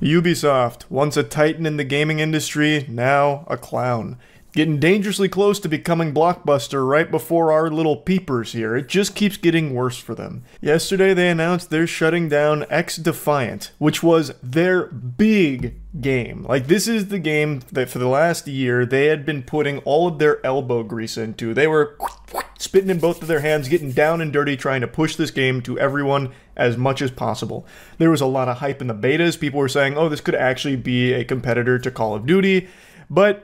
Ubisoft, once a titan in the gaming industry, now a clown. Getting dangerously close to becoming Blockbuster right before our little peepers here. It just keeps getting worse for them. Yesterday they announced they're shutting down X-Defiant, which was their big game. Like, this is the game that for the last year they had been putting all of their elbow grease into. They were spitting in both of their hands, getting down and dirty, trying to push this game to everyone as much as possible. There was a lot of hype in the betas. People were saying, oh, this could actually be a competitor to Call of Duty, but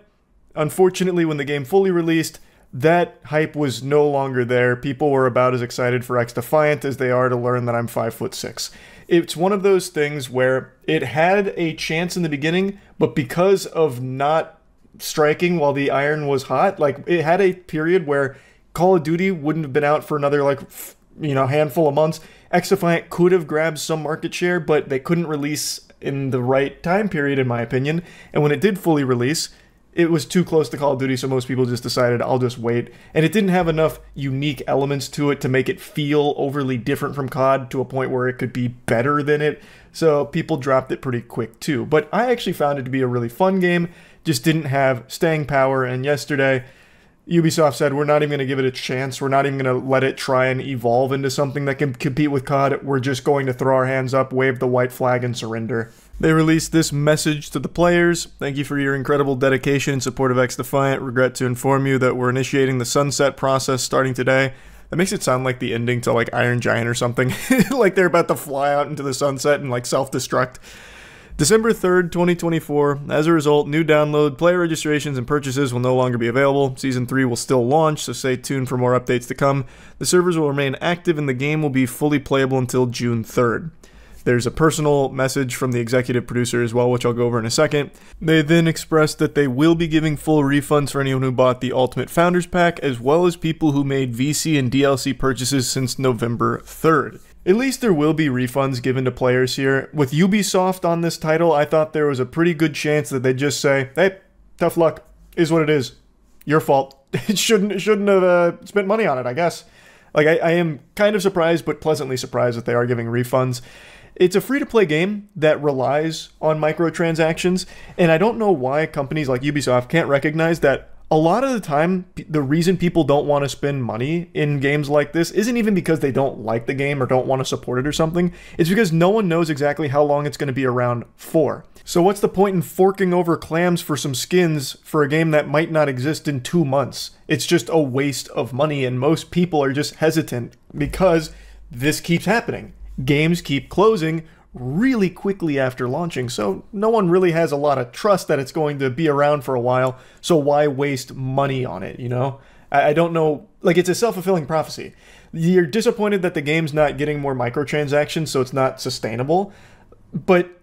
unfortunately, when the game fully released, that hype was no longer there. People were about as excited for X-Defiant as they are to learn that I'm 5'6". It's one of those things where it had a chance in the beginning, but because of not striking while the iron was hot, like, it had a period where Call of Duty wouldn't have been out for another, like, handful of months. X-Defiant could have grabbed some market share, but they couldn't release in the right time period, in my opinion. And when it did fully release, it was too close to Call of Duty, so most people just decided, I'll just wait. And it didn't have enough unique elements to it to make it feel overly different from COD to a point where it could be better than it. So people dropped it pretty quick too. But I actually found it to be a really fun game, just didn't have staying power. And yesterday, Ubisoft said, we're not even going to give it a chance. We're not even going to let it try and evolve into something that can compete with COD. We're just going to throw our hands up, wave the white flag, and surrender. They released this message to the players. Thank you for your incredible dedication and support of X-Defiant. Regret to inform you that we're initiating the sunset process starting today. That makes it sound like the ending to, like, Iron Giant or something. Like they're about to fly out into the sunset and, like, self-destruct. December 3rd, 2024. As a result, new download, player registrations, and purchases will no longer be available. Season 3 will still launch, so stay tuned for more updates to come. The servers will remain active and the game will be fully playable until June 3rd. There's a personal message from the executive producer as well, which I'll go over in a second. They then expressed that they will be giving full refunds for anyone who bought the Ultimate Founders Pack, as well as people who made VC and DLC purchases since November 3rd. At least there will be refunds given to players here. With Ubisoft on this title, I thought there was a pretty good chance that they'd just say, hey, tough luck, is what it is. Your fault. It shouldn't have spent money on it, I guess. Like, I am kind of surprised, but pleasantly surprised that they are giving refunds. It's a free-to-play game that relies on microtransactions, and I don't know why companies like Ubisoft can't recognize that a lot of the time, the reason people don't want to spend money in games like this isn't even because they don't like the game or don't want to support it or something. It's because no one knows exactly how long it's going to be around for. So what's the point in forking over clams for some skins for a game that might not exist in 2 months? It's just a waste of money, and most people are just hesitant because this keeps happening. Games keep closing really quickly after launching, so no one really has a lot of trust that it's going to be around for a while, so why waste money on it, you know? I don't know, like, it's a self-fulfilling prophecy. You're disappointed that the game's not getting more microtransactions, so it's not sustainable, but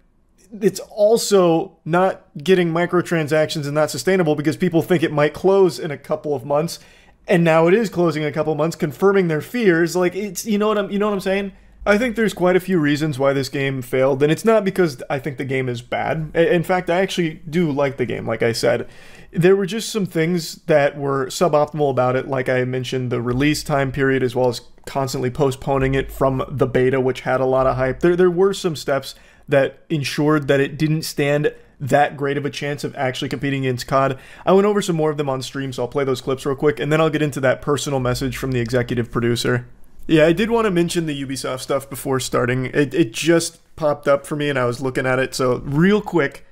it's also not getting microtransactions and not sustainable because people think it might close in a couple of months, and now it is closing in a couple of months, confirming their fears. Like, it's, you know what I'm saying? I think there's quite a few reasons why this game failed, and it's not because I think the game is bad. In fact, I actually do like the game, like I said. There were just some things that were suboptimal about it, like I mentioned, the release time period, as well as constantly postponing it from the beta, which had a lot of hype. There were some steps that ensured that it didn't stand that great of a chance of actually competing against COD. I went over some more of them on stream, so I'll play those clips real quick, and then I'll get into that personal message from the executive producer. Yeah, I did want to mention the Ubisoft stuff before starting. It just popped up for me and I was looking at it. So real quick,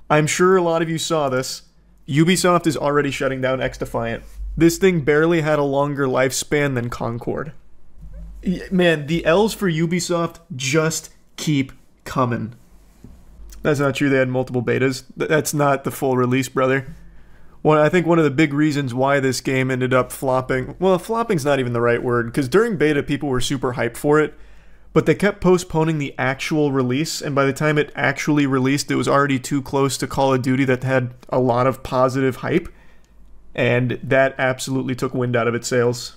I'm sure a lot of you saw this. Ubisoft is already shutting down X-Defiant. This thing barely had a longer lifespan than Concord. Man, the L's for Ubisoft just keep coming. That's not true. They had multiple betas. That's not the full release, brother. Well, I think one of the big reasons why this game ended up flopping, well, flopping's not even the right word, because during beta people were super hyped for it, but they kept postponing the actual release, and by the time it actually released, it was already too close to Call of Duty that had a lot of positive hype, and that absolutely took wind out of its sails.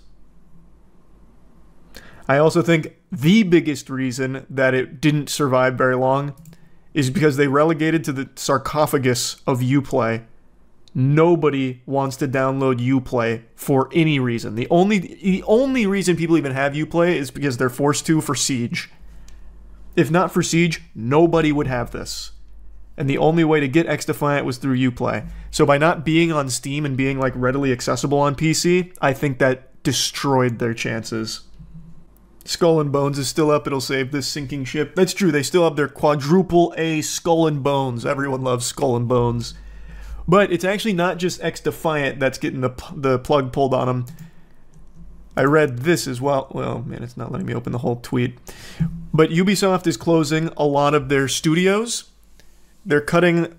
I also think the biggest reason that it didn't survive very long is because they relegated to the sarcophagus of Uplay. Nobody wants to download Uplay for any reason. The only reason people even have Uplay is because they're forced to for Siege. If not for Siege, nobody would have this. and the only way to get XDefiant was through Uplay. So by not being on Steam and being like readily accessible on PC, I think that destroyed their chances. Skull and Bones is still up. It'll save this sinking ship. That's true. They still have their quadruple A Skull and Bones. Everyone loves Skull and Bones. But it's actually not just XDefiant that's getting the plug pulled on them. I read this as well. Well, man, it's not letting me open the whole tweet. But Ubisoft is closing a lot of their studios. They're cutting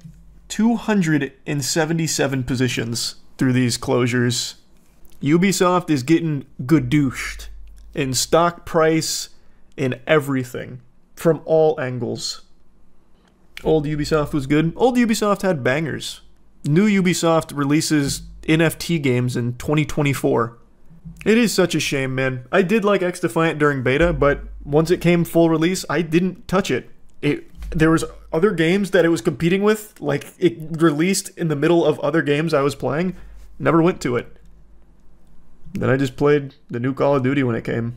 277 positions through these closures. Ubisoft is getting gadooshed in stock price, in everything, from all angles. Old Ubisoft was good. Old Ubisoft had bangers. New Ubisoft releases NFT games in 2024. It is such a shame, man. I did like XDefiant during beta, but once it came full release, I didn't touch it. There was other games that it was competing with, like it released in the middle of other games I was playing, never went to it. Then I just played the new Call of Duty when it came.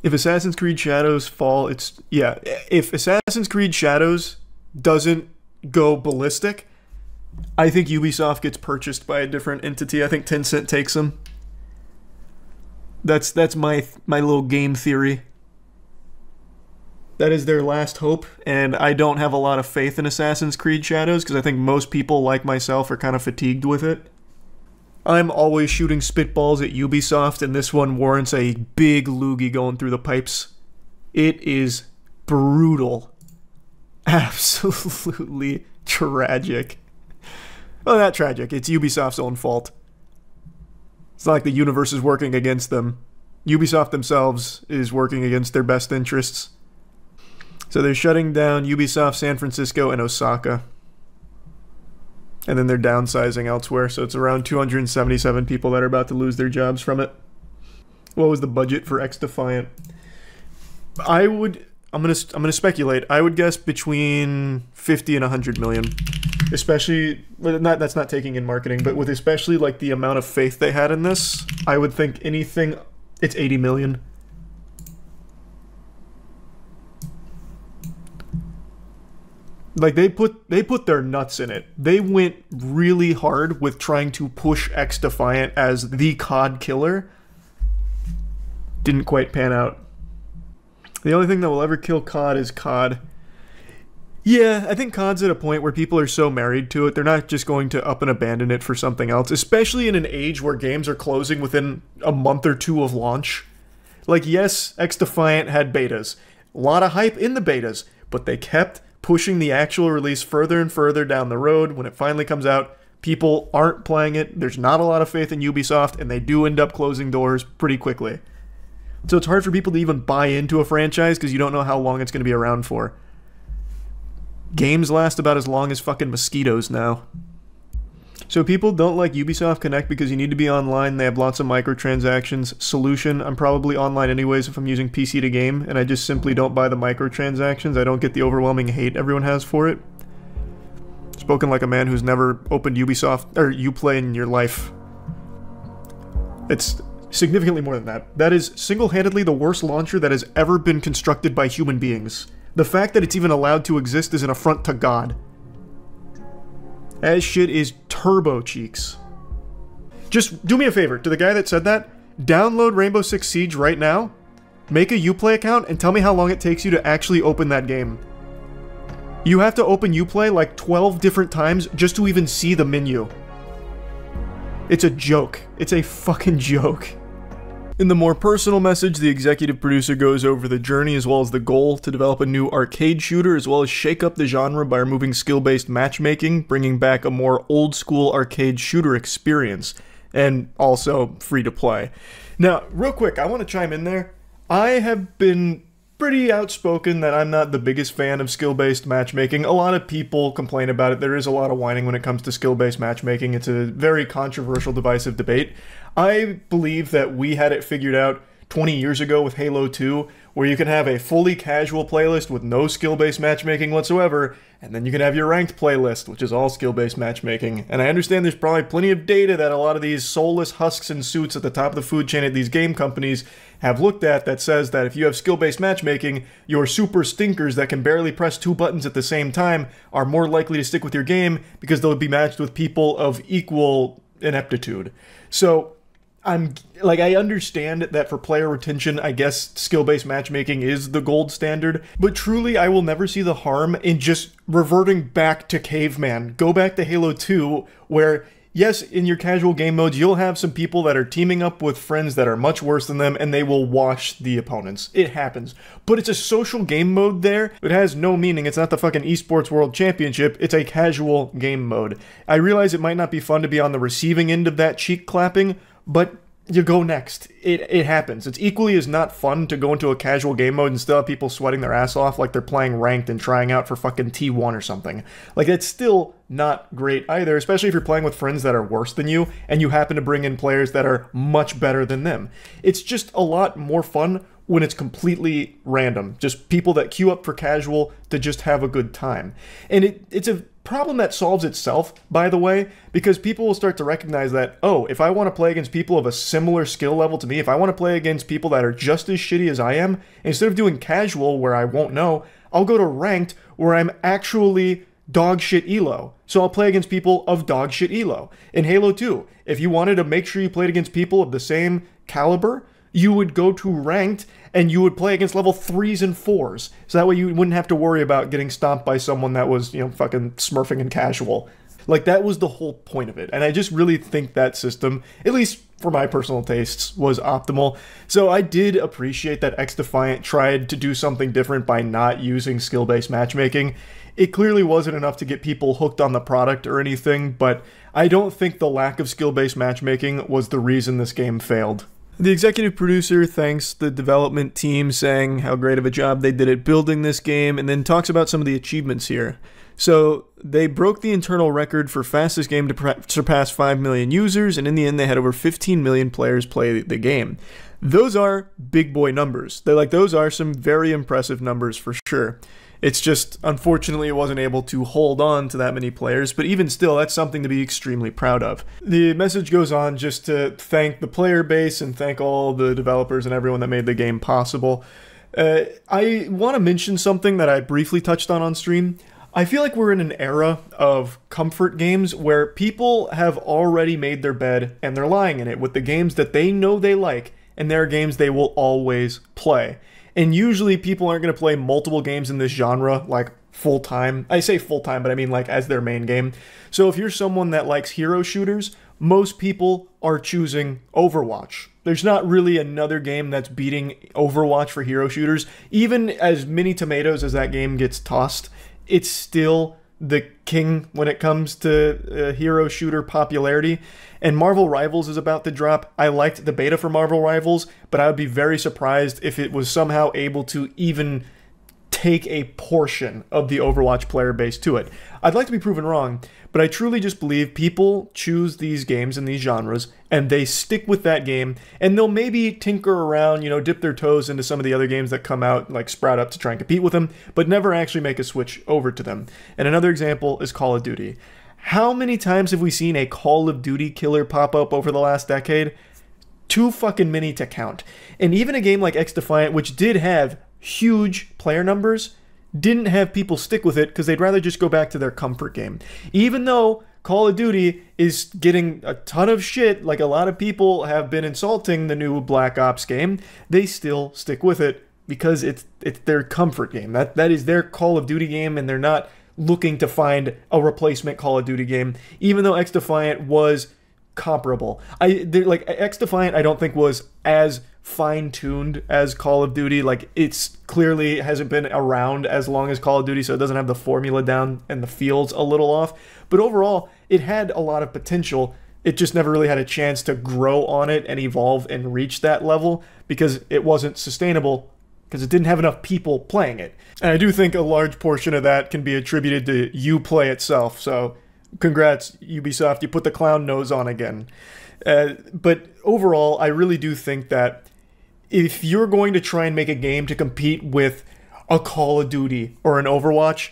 If Assassin's Creed Shadows fall, if Assassin's Creed Shadows doesn't go ballistic, I think Ubisoft gets purchased by a different entity. I think Tencent takes them. That's my little game theory. That is their last hope, and I don't have a lot of faith in Assassin's Creed Shadows because I think most people, like myself, are kind of fatigued with it. I'm always shooting spitballs at Ubisoft, and this one warrants a big loogie going through the pipes. It is brutal. Absolutely tragic. Well, not tragic. It's Ubisoft's own fault. It's not like the universe is working against them. Ubisoft themselves is working against their best interests. So they're shutting down Ubisoft San Francisco and Osaka. And then they're downsizing elsewhere, so it's around 277 people that are about to lose their jobs from it. What was the budget for XDefiant? I'm gonna speculate. I would guess between 50 and 100 million. Especially, that's not taking in marketing, but with especially like the amount of faith they had in this, I would think anything, it's 80 million. Like they put their nuts in it. They went really hard with trying to push XDefiant as the COD killer. Didn't quite pan out. The only thing that will ever kill COD is COD. Yeah, I think COD's at a point where people are so married to it, they're not just going to up and abandon it for something else, especially in an age where games are closing within a month or two of launch. Like, yes, XDefiant had betas. A lot of hype in the betas, but they kept pushing the actual release further and further down the road. When it finally comes out, people aren't playing it, there's not a lot of faith in Ubisoft, and they do end up closing doors pretty quickly. So it's hard for people to even buy into a franchise because you don't know how long it's going to be around for. Games last about as long as fucking mosquitoes now. So people don't like Ubisoft Connect because you need to be online, they have lots of microtransactions. Solution, I'm probably online anyways if I'm using PC to game, and I just simply don't buy the microtransactions. I don't get the overwhelming hate everyone has for it. Spoken like a man who's never opened Ubisoft, or Uplay in your life. It's significantly more than that. That is single-handedly the worst launcher that has ever been constructed by human beings. The fact that it's even allowed to exist is an affront to God. That shit is turbo cheeks. Just do me a favor, to the guy that said that, download Rainbow Six Siege right now, make a Uplay account, and tell me how long it takes you to actually open that game. You have to open Uplay like 12 different times just to even see the menu. It's a joke. It's a fucking joke. In the more personal message, the executive producer goes over the journey as well as the goal to develop a new arcade shooter as well as shake up the genre by removing skill-based matchmaking, bringing back a more old-school arcade shooter experience, and also free-to-play. Now, real quick, I want to chime in there. I have been pretty outspoken that I'm not the biggest fan of skill-based matchmaking. A lot of people complain about it. There is a lot of whining when it comes to skill-based matchmaking. It's a very controversial, divisive debate. I believe that we had it figured out 20 years ago with Halo 2, where you can have a fully casual playlist with no skill-based matchmaking whatsoever, and then you can have your ranked playlist, which is all skill-based matchmaking. And I understand there's probably plenty of data that a lot of these soulless husks and suits at the top of the food chain at these game companies have looked at that says that if you have skill-based matchmaking, your super stinkers that can barely press 2 buttons at the same time are more likely to stick with your game because they'll be matched with people of equal ineptitude. So I understand that for player retention, I guess skill-based matchmaking is the gold standard, but truly I will never see the harm in just reverting back to caveman. Go back to Halo 2, where yes, in your casual game modes, you'll have some people that are teaming up with friends that are much worse than them, and they will wash the opponents. It happens. But it's a social game mode there. It has no meaning. It's not the fucking esports world championship. It's a casual game mode. I realize it might not be fun to be on the receiving end of that cheek clapping, but you go next. It happens. It's equally as not fun to go into a casual game mode and still have people sweating their ass off like they're playing ranked and trying out for fucking T1 or something. Like, it's still not great either, especially if you're playing with friends that are worse than you and you happen to bring in players that are much better than them. It's just a lot more fun when it's completely random. Just people that queue up for casual to just have a good time. And it's a problem that solves itself, by the way, because people will start to recognize that, oh, if I want to play against people of a similar skill level to me, if I want to play against people that are just as shitty as I am, instead of doing casual where I won't know, I'll go to ranked where I'm actually dog shit elo. So I'll play against people of dog shit elo. In Halo 2, if you wanted to make sure you played against people of the same caliber, you would go to ranked and you would play against level 3s and 4s. So that way you wouldn't have to worry about getting stomped by someone that was, fucking smurfing in casual. Like, that was the whole point of it. And I just really think that system, at least for my personal tastes, was optimal. So I did appreciate that XDefiant tried to do something different by not using skill-based matchmaking. It clearly wasn't enough to get people hooked on the product or anything, but I don't think the lack of skill-based matchmaking was the reason this game failed. The executive producer thanks the development team, saying how great of a job they did at building this game, and then talks about some of the achievements here. So, they broke the internal record for fastest game to surpass 5 million users, and in the end they had over 15 million players play the game. Those are big boy numbers. Those are some very impressive numbers for sure. It's just, unfortunately, it wasn't able to hold on to that many players, but even still, that's something to be extremely proud of. The message goes on just to thank the player base and thank all the developers and everyone that made the game possible. I want to mention something that I briefly touched on stream. I feel like we're in an era of comfort games where people have already made their bed and they're lying in it with the games that they know they like, and they're games they will always play. And usually people aren't going to play multiple games in this genre, like, full-time. I say full-time, but I mean, like, as their main game. So if you're someone that likes hero shooters, most people are choosing Overwatch. There's not really another game that's beating Overwatch for hero shooters. Even as many tomatoes as that game gets tossed, it's still the king when it comes to hero shooter popularity. And Marvel Rivals is about to drop. I liked the beta for Marvel Rivals, but I would be very surprised if it was somehow able to even take a portion of the Overwatch player base to it. I'd like to be proven wrong, but I truly just believe people choose these games in these genres, and they stick with that game, and they'll maybe tinker around, dip their toes into some of the other games that come out, like sprout up to try and compete with them, but never actually make a switch over to them. And another example is Call of Duty. How many times have we seen a Call of Duty killer pop up over the last decade? Too fucking many to count. And even a game like XDefiant, which did have huge player numbers, didn't have people stick with it because they'd rather just go back to their comfort game. Even though Call of Duty is getting a ton of shit, like a lot of people have been insulting the new Black Ops game, they still stick with it because it's their comfort game. That is their Call of Duty game, and they're not looking to find a replacement Call of Duty game, even though XDefiant was comparable. XDefiant I don't think was as fine-tuned as Call of Duty. Like, it's clearly hasn't been around as long as Call of Duty, so it doesn't have the formula down and the feels a little off. But overall, it had a lot of potential. It just never really had a chance to grow on it and evolve and reach that level because it wasn't sustainable, because it didn't have enough people playing it. And I do think a large portion of that can be attributed to Uplay itself, so congrats, Ubisoft, you put the clown nose on again. But overall, I really do think that if you're going to try and make a game to compete with a Call of Duty or an Overwatch,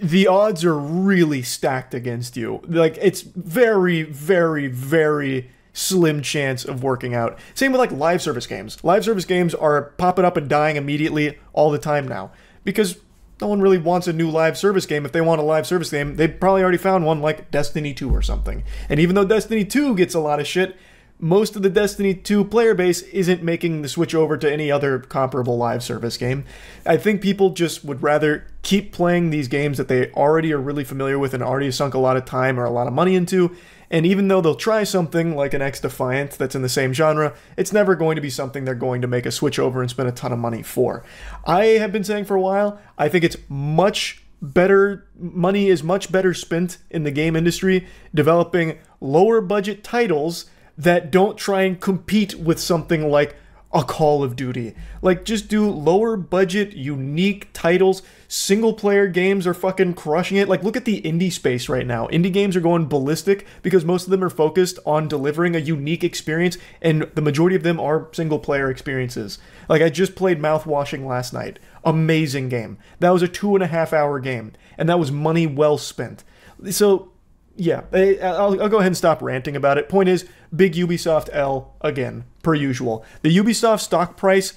the odds are really stacked against you. Like, it's very, very, very slim chance of working out. Same with like live service games. Live service games are popping up and dying immediately all the time now because no one really wants a new live service game. If they want a live service game, they probably already found one like Destiny 2 or something. And even though Destiny 2 gets a lot of shit, most of the Destiny 2 player base isn't making the switch over to any other comparable live service game. I think people just would rather keep playing these games that they already are really familiar with and already sunk a lot of time or a lot of money into. And even though they'll try something like an X-Defiant that's in the same genre, it's never going to be something they're going to make a switch over and spend a ton of money for. I have been saying for a while, I think it's much better, money is much better spent in the game industry developing lower budget titles that don't try and compete with something like a Call of Duty. Like, just do lower budget, unique titles. Single player games are fucking crushing it. Like, look at the indie space right now. Indie games are going ballistic because most of them are focused on delivering a unique experience, and the majority of them are single player experiences. Like, I just played Mouthwashing last night. Amazing game. That was a 2.5-hour game, and that was money well spent. So, yeah, I'll go ahead and stop ranting about it. Point is, big Ubisoft L again, per usual. The Ubisoft stock price,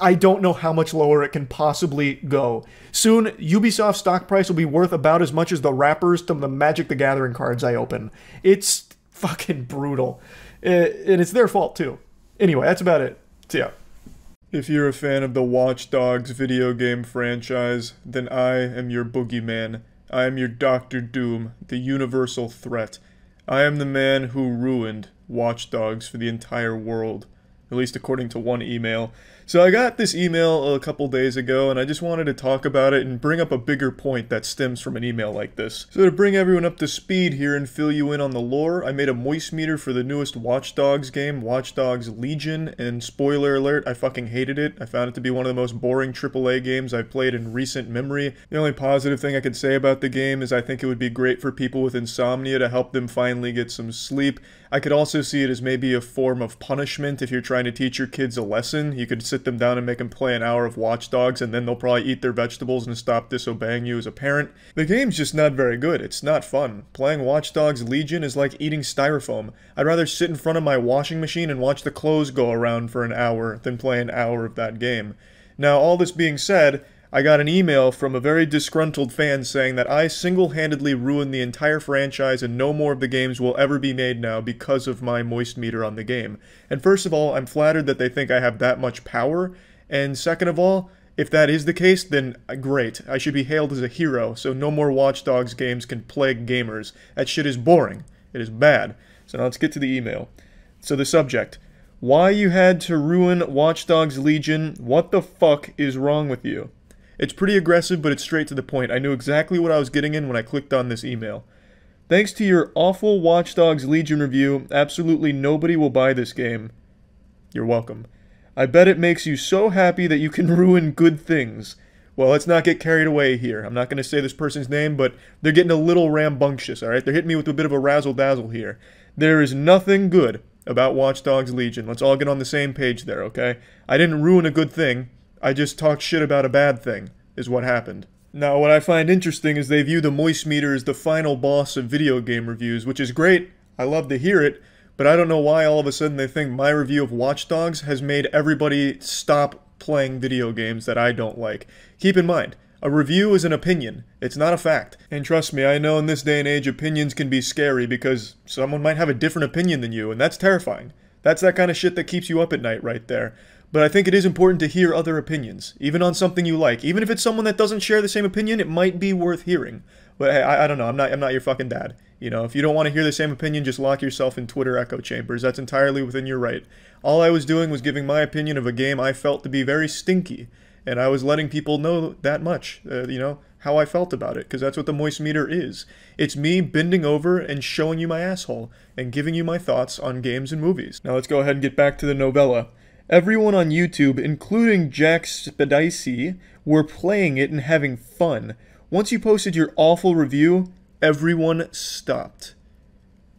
I don't know how much lower it can possibly go. Soon, Ubisoft stock price will be worth about as much as the wrappers to the Magic the Gathering cards I open. It's fucking brutal. And it's their fault, too. Anyway, that's about it. See ya. If you're a fan of the Watch Dogs video game franchise, then I am your boogeyman. I am your Dr. Doom, the universal threat. I am the man who ruined Watch Dogs for the entire world, at least according to one email. So I got this email a couple days ago, and I just wanted to talk about it and bring up a bigger point that stems from an email like this. So to bring everyone up to speed here and fill you in on the lore, I made a moist meter for the newest Watch Dogs game, Watch Dogs Legion, and spoiler alert, I fucking hated it. I found it to be one of the most boring AAA games I've played in recent memory. The only positive thing I could say about the game is I think it would be great for people with insomnia to help them finally get some sleep. I could also see it as maybe a form of punishment if you're trying to teach your kids a lesson. You could sit them down and make them play an hour of Watch Dogs, and then they'll probably eat their vegetables and stop disobeying you as a parent. The game's just not very good. It's not fun. Playing Watch Dogs Legion is like eating styrofoam. I'd rather sit in front of my washing machine and watch the clothes go around for an hour than play an hour of that game. Now, all this being said, I got an email from a very disgruntled fan saying that I single-handedly ruined the entire franchise and no more of the games will ever be made now because of my moist meter on the game. And first of all, I'm flattered that they think I have that much power, and second of all, if that is the case, then great. I should be hailed as a hero, so no more Watch Dogs games can plague gamers. That shit is boring. It is bad. So now let's get to the email. So the subject. Why you had to ruin Watch Dogs Legion? What the fuck is wrong with you? It's pretty aggressive, but it's straight to the point. I knew exactly what I was getting in when I clicked on this email. Thanks to your awful Watch Dogs Legion review, absolutely nobody will buy this game. You're welcome. I bet it makes you so happy that you can ruin good things. Well, let's not get carried away here. I'm not going to say this person's name, but they're getting a little rambunctious, alright? They're hitting me with a bit of a razzle-dazzle here. There is nothing good about Watch Dogs Legion. Let's all get on the same page there, okay? I didn't ruin a good thing. I just talked shit about a bad thing, is what happened. Now, what I find interesting is they view the moist meter as the final boss of video game reviews, which is great. I love to hear it, but I don't know why all of a sudden they think my review of Watch Dogs has made everybody stop playing video games that I don't like. Keep in mind, a review is an opinion. It's not a fact. And trust me, I know in this day and age opinions can be scary because someone might have a different opinion than you, and that's terrifying. That's that kind of shit that keeps you up at night right there. But I think it is important to hear other opinions, even on something you like. Even if it's someone that doesn't share the same opinion, it might be worth hearing. But hey, I don't know, I'm not your fucking dad. You know, if you don't want to hear the same opinion, just lock yourself in Twitter echo chambers. That's entirely within your right. All I was doing was giving my opinion of a game I felt to be very stinky. And I was letting people know that much, you know, how I felt about it, because that's what the moist meter is. It's me bending over and showing you my asshole, and giving you my thoughts on games and movies. Now let's go ahead and get back to the novella. Everyone on YouTube, including Jack Spadici, were playing it and having fun. Once you posted your awful review, everyone stopped.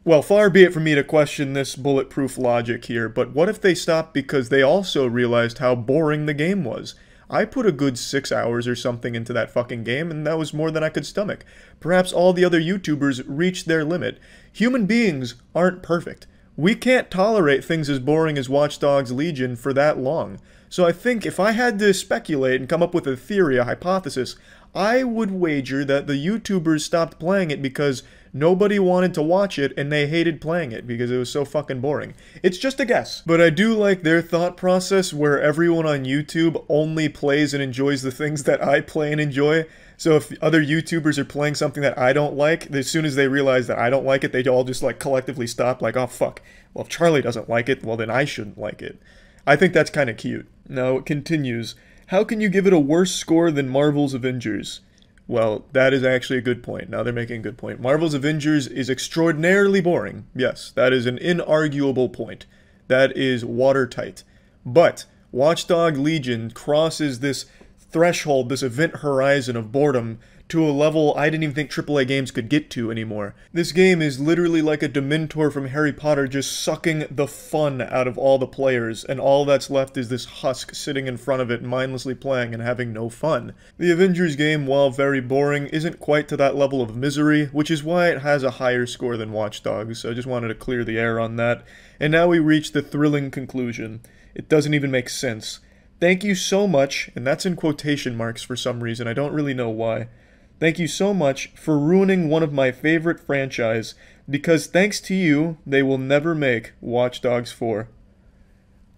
Well, far be it from me to question this bulletproof logic here, but what if they stopped because they also realized how boring the game was? I put a good 6 hours or something into that fucking game, and that was more than I could stomach. Perhaps all the other YouTubers reached their limit. Human beings aren't perfect. We can't tolerate things as boring as Watch Dogs Legion for that long. So I think if I had to speculate and come up with a theory, a hypothesis, I would wager that the YouTubers stopped playing it because nobody wanted to watch it and they hated playing it because it was so fucking boring. It's just a guess. But I do like their thought process where everyone on YouTube only plays and enjoys the things that I play and enjoy. So if other YouTubers are playing something that I don't like, as soon as they realize that I don't like it, they all just like collectively stop like, oh fuck, well if Charlie doesn't like it, well then I shouldn't like it. I think that's kind of cute. Now it continues. How can you give it a worse score than Marvel's Avengers? Well, that is actually a good point. Now they're making a good point. Marvel's Avengers is extraordinarily boring. Yes, that is an inarguable point. That is watertight. But Watch Dogs Legion crosses this threshold, this event horizon of boredom to a level I didn't even think AAA games could get to anymore. This game is literally like a Dementor from Harry Potter just sucking the fun out of all the players, and all that's left is this husk sitting in front of it mindlessly playing and having no fun. The Avengers game, while very boring, isn't quite to that level of misery, which is why it has a higher score than Watch Dogs, so I just wanted to clear the air on that. And now we reach the thrilling conclusion. It doesn't even make sense. Thank you so much, and that's in quotation marks for some reason, I don't really know why. Thank you so much for ruining one of my favorite franchise, because thanks to you, they will never make Watch Dogs 4.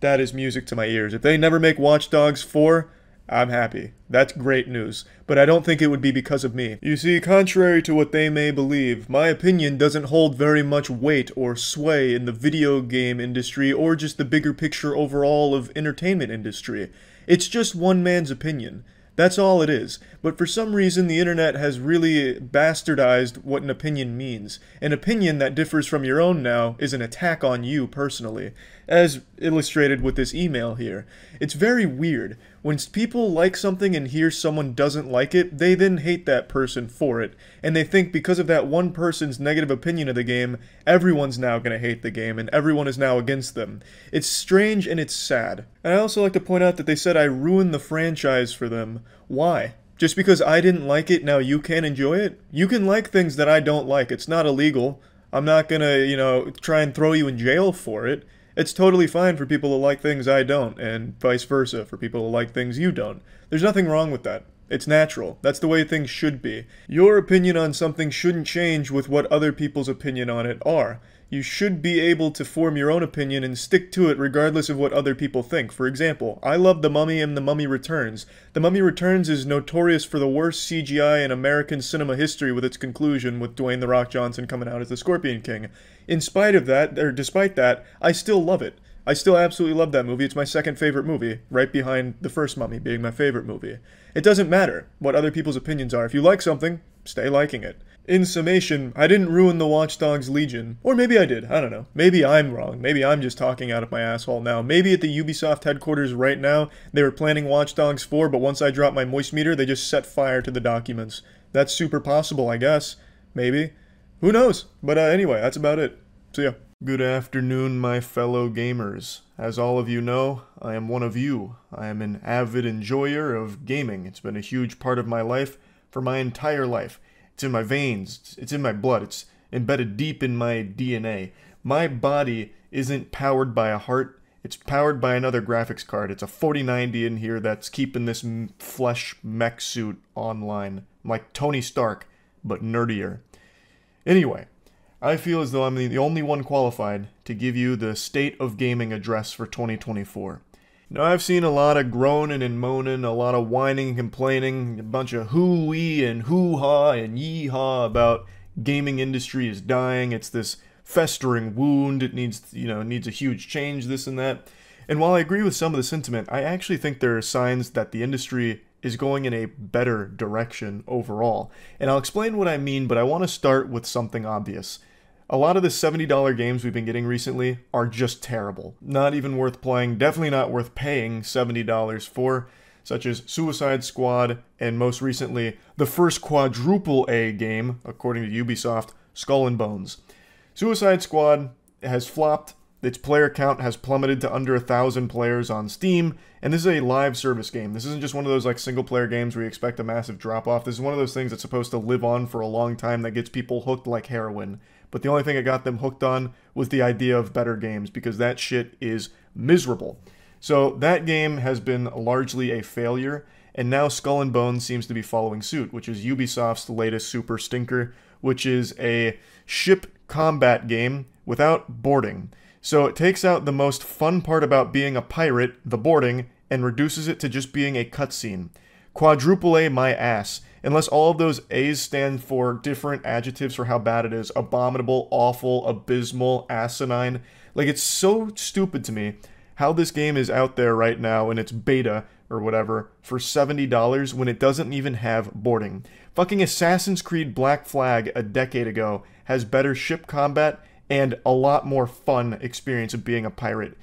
That is music to my ears. If they never make Watch Dogs 4, I'm happy. That's great news. But I don't think it would be because of me. You see, contrary to what they may believe, my opinion doesn't hold very much weight or sway in the video game industry or just the bigger picture overall of entertainment industry. It's just one man's opinion. That's all it is. But for some reason, the internet has really bastardized what an opinion means. An opinion that differs from your own now is an attack on you personally, as illustrated with this email here. It's very weird. When people like something and hear someone doesn't like it, they then hate that person for it. And they think because of that one person's negative opinion of the game, everyone's now going to hate the game and everyone is now against them. It's strange and it's sad. And I also like to point out that they said I ruined the franchise for them. Why? Just because I didn't like it, now you can't enjoy it? You can like things that I don't like. It's not illegal. I'm not gonna, try and throw you in jail for it. It's totally fine for people to like things I don't, and vice versa for people to like things you don't. There's nothing wrong with that. It's natural. That's the way things should be. Your opinion on something shouldn't change with what other people's opinion on it are. You should be able to form your own opinion and stick to it regardless of what other people think. For example, I love The Mummy and The Mummy Returns. The Mummy Returns is notorious for the worst CGI in American cinema history with its conclusion with Dwayne "The Rock" Johnson coming out as the Scorpion King. In spite of that, or despite that, I still love it. I still absolutely love that movie. It's my second favorite movie, right behind the first Mummy being my favorite movie. It doesn't matter what other people's opinions are. If you like something, stay liking it. In summation, I didn't ruin the Watch Dogs Legion. Or maybe I did, I don't know. Maybe I'm wrong. Maybe I'm just talking out of my asshole now. Maybe at the Ubisoft headquarters right now, they were planning Watch Dogs 4, but once I dropped my moist meter, they just set fire to the documents. That's super possible, I guess. Maybe. Who knows? But anyway, that's about it. See ya. Good afternoon, my fellow gamers. As all of you know, I am one of you. I am an avid enjoyer of gaming. It's been a huge part of my life for my entire life. It's in my veins, it's in my blood, it's embedded deep in my DNA. My body isn't powered by a heart, it's powered by another graphics card. It's a 4090 in here that's keeping this flesh mech suit online. I'm like Tony Stark, but nerdier. Anyway, I feel as though I'm the only one qualified to give you the State of Gaming address for 2024. Now, I've seen a lot of groaning and moaning, a lot of whining and complaining, a bunch of hoo-wee and hoo-ha and yee-haw about gaming industry is dying, it's this festering wound, it needs, needs a huge change, this and that. And while I agree with some of the sentiment, I actually think there are signs that the industry is going in a better direction overall. And I'll explain what I mean, but I want to start with something obvious. A lot of the $70 games we've been getting recently are just terrible. Not even worth playing, definitely not worth paying $70 for, such as Suicide Squad, and most recently, the first quadruple A game, according to Ubisoft, Skull and Bones. Suicide Squad has flopped. Its player count has plummeted to under 1,000 players on Steam, and this is a live service game. This isn't just one of those like single-player games where you expect a massive drop-off. This is one of those things that's supposed to live on for a long time that gets people hooked like heroin. But the only thing it got them hooked on was the idea of better games, because that shit is miserable. So that game has been largely a failure, and now Skull and Bones seems to be following suit, which is Ubisoft's latest super stinker, which is a ship combat game without boarding. So it takes out the most fun part about being a pirate, the boarding, and reduces it to just being a cutscene. Quadruple A my ass. Unless all of those A's stand for different adjectives for how bad it is. Abominable, awful, abysmal, asinine. Like, it's so stupid to me how this game is out there right now in its beta, or whatever, for $70 when it doesn't even have boarding. Fucking Assassin's Creed Black Flag a decade ago has better ship combat and a lot more fun experience of being a pirate.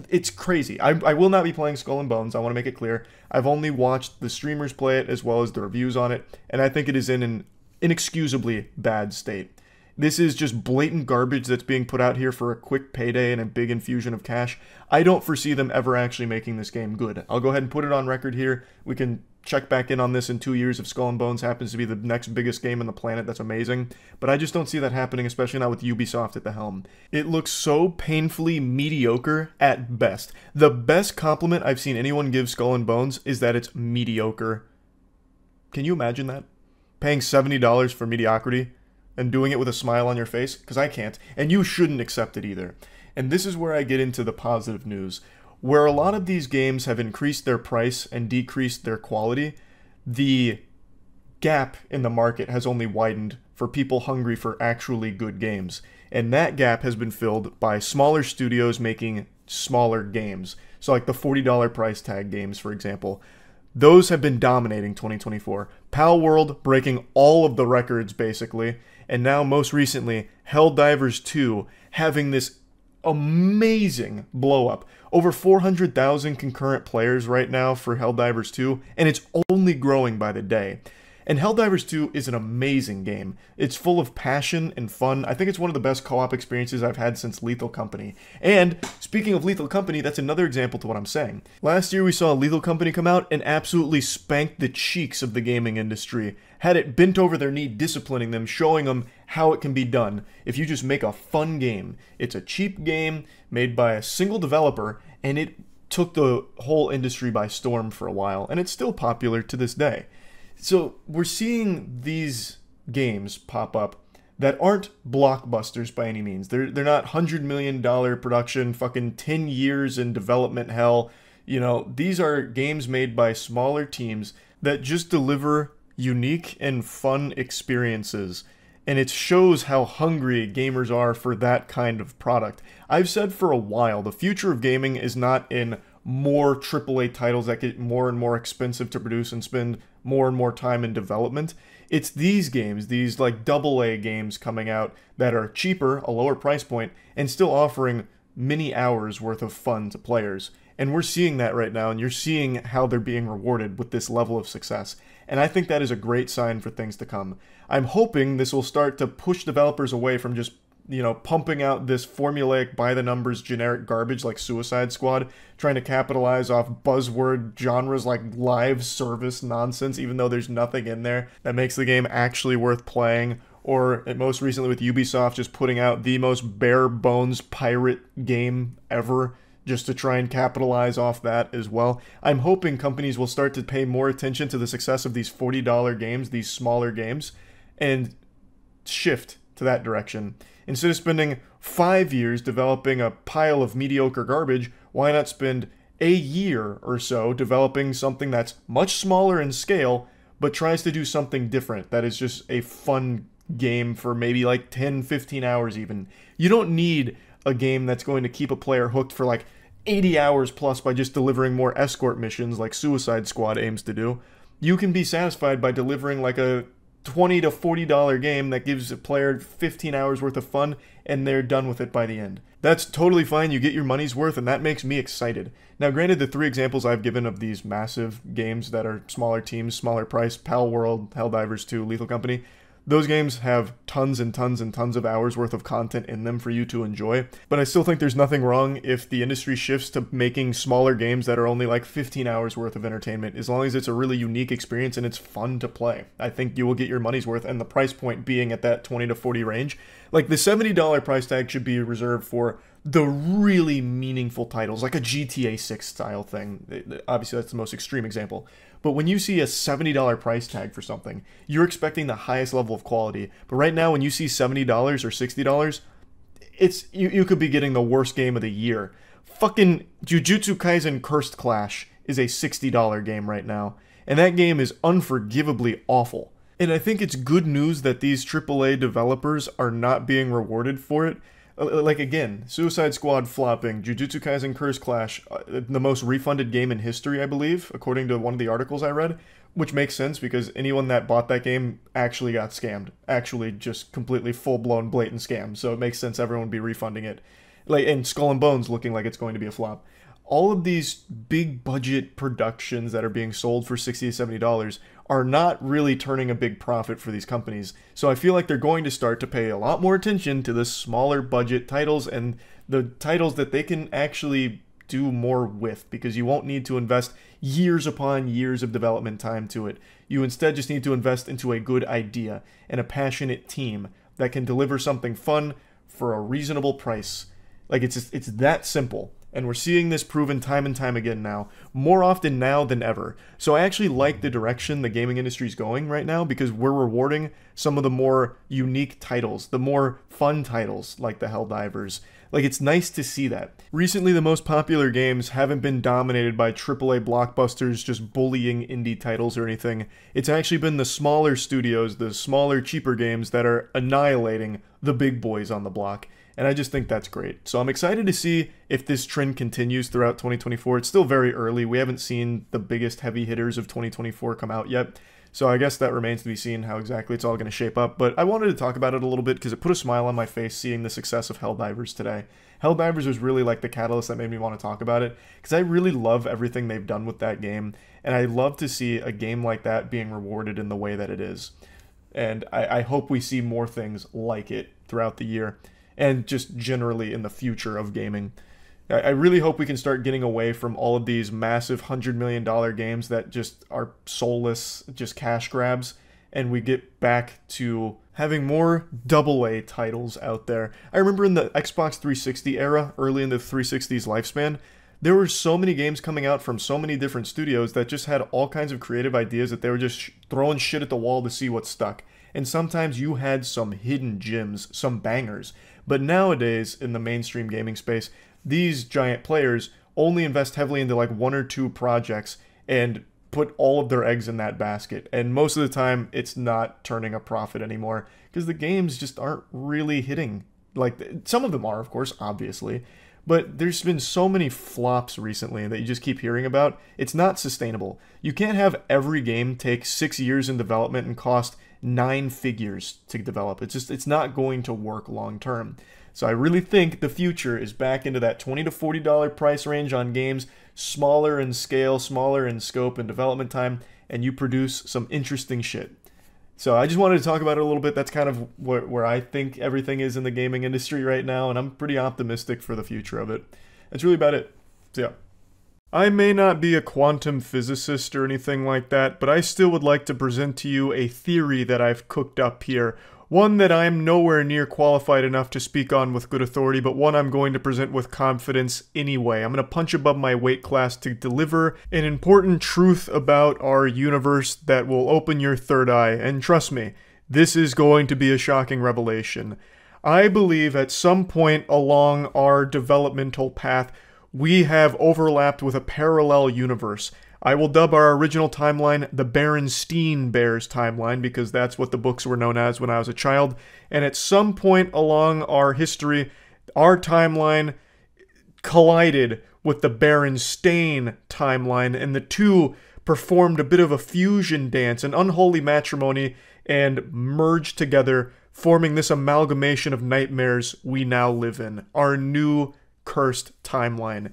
It's crazy. I will not be playing Skull and Bones, I want to make it clear. I've only watched the streamers play it as well as the reviews on it, and I think it is in an inexcusably bad state. This is just blatant garbage that's being put out here for a quick payday and a big infusion of cash. I don't foresee them ever actually making this game good. I'll go ahead and put it on record here. We can check back in on this in 2 years if Skull and Bones happens to be the next biggest game on the planet. That's amazing. But I just don't see that happening, especially not with Ubisoft at the helm. It looks so painfully mediocre at best. The best compliment I've seen anyone give Skull and Bones is that it's mediocre. Can you imagine that? Paying $70 for mediocrity and doing it with a smile on your face? Because I can't. And you shouldn't accept it either. And this is where I get into the positive news. Where a lot of these games have increased their price and decreased their quality, the gap in the market has only widened for people hungry for actually good games. And that gap has been filled by smaller studios making smaller games. So like the $40 price tag games, for example. Those have been dominating 2024. Pal World breaking all of the records, basically. And now, most recently, Helldivers 2 having this amazing blow-up. Over 400,000 concurrent players right now for Helldivers 2, and it's only growing by the day. And Helldivers 2 is an amazing game. It's full of passion and fun. I think it's one of the best co-op experiences I've had since Lethal Company. And speaking of Lethal Company, that's another example to what I'm saying. Last year we saw Lethal Company come out and absolutely spank the cheeks of the gaming industry. Had it bent over their knee disciplining them, showing them how it can be done if you just make a fun game. It's a cheap game made by a single developer, and it took the whole industry by storm for a while, and it's still popular to this day. So we're seeing these games pop up that aren't blockbusters by any means. They're not $100 million production, fucking 10 years in development hell. You know, these are games made by smaller teams that just deliver unique and fun experiences. And it shows how hungry gamers are for that kind of product. I've said for a while, the future of gaming is not in more AAA titles that get more and more expensive to produce and spend more and more time in development. It's these games, these like AA games coming out that are cheaper, a lower price point, and still offering many hours worth of fun to players. And we're seeing that right now, and you're seeing how they're being rewarded with this level of success. And I think that is a great sign for things to come. I'm hoping this will start to push developers away from just, you know, pumping out this formulaic, by-the-numbers, generic garbage like Suicide Squad, trying to capitalize off buzzword genres like live service nonsense, even though there's nothing in there that makes the game actually worth playing. Or, most recently with Ubisoft, just putting out the most bare-bones pirate game ever, just to try and capitalize off that as well. I'm hoping companies will start to pay more attention to the success of these $40 games, these smaller games, and shift to that direction. Instead of spending 5 years developing a pile of mediocre garbage, why not spend a year or so developing something that's much smaller in scale, but tries to do something different, that is just a fun game for maybe like 10, 15 hours even. You don't need a game that's going to keep a player hooked for like 80 hours plus by just delivering more escort missions like Suicide Squad aims to do. You can be satisfied by delivering like a $20 to $40 game that gives a player 15 hours worth of fun, and they're done with it by the end. That's totally fine, you get your money's worth, and that makes me excited. Now granted, the 3 examples I've given of these massive games that are smaller teams, smaller price, Pal World, Helldivers 2, Lethal Company, Those games have tons and tons and tons of hours worth of content in them for you to enjoy, but I still think there's nothing wrong if the industry shifts to making smaller games that are only like 15 hours worth of entertainment, as long as it's a really unique experience and it's fun to play. I think you will get your money's worth, and the price point being at that 20 to 40 range, like the $70 price tag should be reserved for the really meaningful titles, like a GTA 6 style thing. Obviously, that's the most extreme example. But when you see a $70 price tag for something, you're expecting the highest level of quality. But right now, when you see $70 or $60, you could be getting the worst game of the year. Fucking Jujutsu Kaisen Cursed Clash is a $60 game right now. And that game is unforgivably awful. And I think it's good news that these AAA developers are not being rewarded for it. Like, again, Suicide Squad flopping, Jujutsu Kaisen Curse Clash, the most refunded game in history, I believe, according to one of the articles I read, which makes sense because anyone that bought that game actually got scammed. Actually, just completely full-blown blatant scam, so it makes sense everyone would be refunding it. Like, and Skull and Bones looking like it's going to be a flop. All of these big-budget productions that are being sold for $60 to $70 are not really turning a big profit for these companies. So I feel like they're going to start to pay a lot more attention to the smaller budget titles and the titles that they can actually do more with, because you won't need to invest years upon years of development time to it. You instead just need to invest into a good idea and a passionate team that can deliver something fun for a reasonable price. Like, it's that simple. And we're seeing this proven time and time again now, more often now than ever. So I actually like the direction the gaming industry is going right now, because we're rewarding some of the more unique titles, the more fun titles like the Helldivers. Like, it's nice to see that. Recently, the most popular games haven't been dominated by AAA blockbusters just bullying indie titles or anything. It's actually been the smaller studios, the smaller, cheaper games that are annihilating the big boys on the block. And I just think that's great. So I'm excited to see if this trend continues throughout 2024. It's still very early. We haven't seen the biggest heavy hitters of 2024 come out yet. So I guess that remains to be seen how exactly it's all going to shape up. But I wanted to talk about it a little bit because it put a smile on my face seeing the success of Helldivers today. Helldivers was really like the catalyst that made me want to talk about it, because I really love everything they've done with that game. And I love to see a game like that being rewarded in the way that it is. And I hope we see more things like it throughout the year, and just generally in the future of gaming. I really hope we can start getting away from all of these massive $100 million games that just are soulless, just cash grabs, and we get back to having more AA titles out there. I remember in the Xbox 360 era, early in the 360's lifespan, there were so many games coming out from so many different studios that just had all kinds of creative ideas that they were just throwing shit at the wall to see what stuck. And sometimes you had some hidden gems, some bangers. But nowadays, in the mainstream gaming space, these giant players only invest heavily into like one or two projects and put all of their eggs in that basket. And most of the time, it's not turning a profit anymore because the games just aren't really hitting. Like, some of them are, of course, obviously. But there's been so many flops recently that you just keep hearing about. It's not sustainable. You can't have every game take 6 years in development and cost 9 figures to develop. It's not going to work long term. So I really think the future is back into that $20 to $40 price range on games, smaller in scale, smaller in scope and development time, and you produce some interesting shit. So I just wanted to talk about it a little bit. That's kind of where I think everything is in the gaming industry right now, and I'm pretty optimistic for the future of it. That's really about it. So yeah. I may not be a quantum physicist or anything like that, but I still would like to present to you a theory that I've cooked up here. One that I'm nowhere near qualified enough to speak on with good authority, but one I'm going to present with confidence anyway. I'm going to punch above my weight class to deliver an important truth about our universe that will open your third eye, and trust me, this is going to be a shocking revelation. I believe at some point along our developmental path, we have overlapped with a parallel universe. I will dub our original timeline the Berenstein Bears timeline, because that's what the books were known as when I was a child. And at some point along our history, our timeline collided with the Berenstain timeline, and the two performed a bit of a fusion dance, an unholy matrimony, and merged together, forming this amalgamation of nightmares we now live in, our new cursed timeline.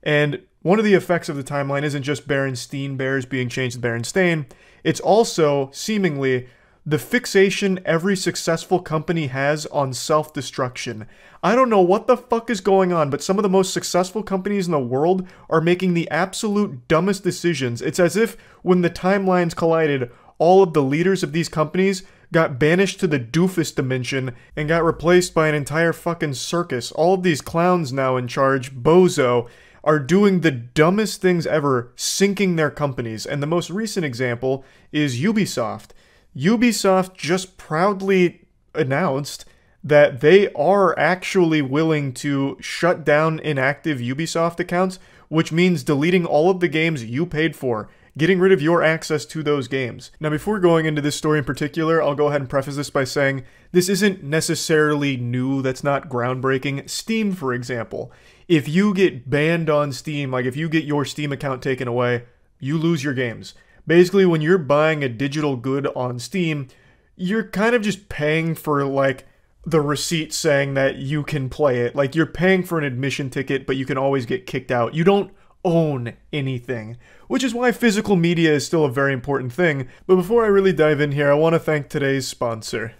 And one of the effects of the timeline isn't just Berenstein Bears being changed to Berenstain, it's also, seemingly, the fixation every successful company has on self-destruction. I don't know what the fuck is going on, but some of the most successful companies in the world are making the absolute dumbest decisions. It's as if when the timelines collided, all of the leaders of these companies got banished to the doofus dimension and got replaced by an entire fucking circus. All of these clowns now in charge, bozo, are doing the dumbest things ever, sinking their companies. And the most recent example is Ubisoft. Ubisoft just proudly announced that they are actually willing to shut down inactive Ubisoft accounts, which means deleting all of the games you paid for, getting rid of your access to those games. Now, before going into this story in particular, I'll go ahead and preface this by saying this isn't necessarily new, that's not groundbreaking. Steam, for example, if you get banned on Steam, like if you get your Steam account taken away, you lose your games. Basically, when you're buying a digital good on Steam, you're kind of just paying for, like, the receipt saying that you can play it. Like, you're paying for an admission ticket, but you can always get kicked out. You don't own anything, which is why physical media is still a very important thing. But before I really dive in here, I want to thank today's sponsor.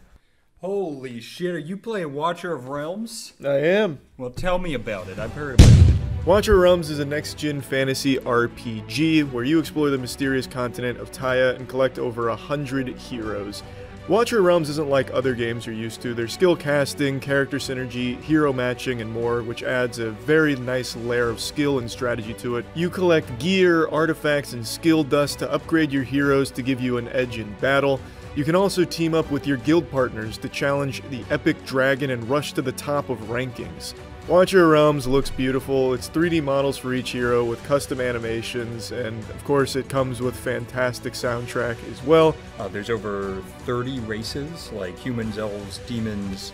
Holy shit, are you playing Watcher of Realms? I am. Well, tell me about it. I've heard about it. Watcher of Realms is a next-gen fantasy RPG where you explore the mysterious continent of Taya and collect over 100 heroes. Watcher of Realms isn't like other games you're used to. There's skill casting, character synergy, hero matching, and more, which adds a very nice layer of skill and strategy to it. You collect gear, artifacts, and skill dust to upgrade your heroes to give you an edge in battle. You can also team up with your guild partners to challenge the epic dragon and rush to the top of rankings. Watcher of Realms looks beautiful. It's 3D models for each hero with custom animations, and of course it comes with fantastic soundtrack as well. There's over 30 races, like humans, elves, demons.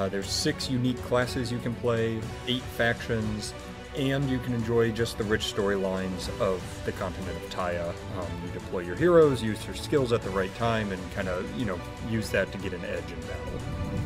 There's 6 unique classes you can play, 8 factions, and you can enjoy just the rich storylines of the continent of Taya. You deploy your heroes, use your skills at the right time, and kind of, use that to get an edge in battle.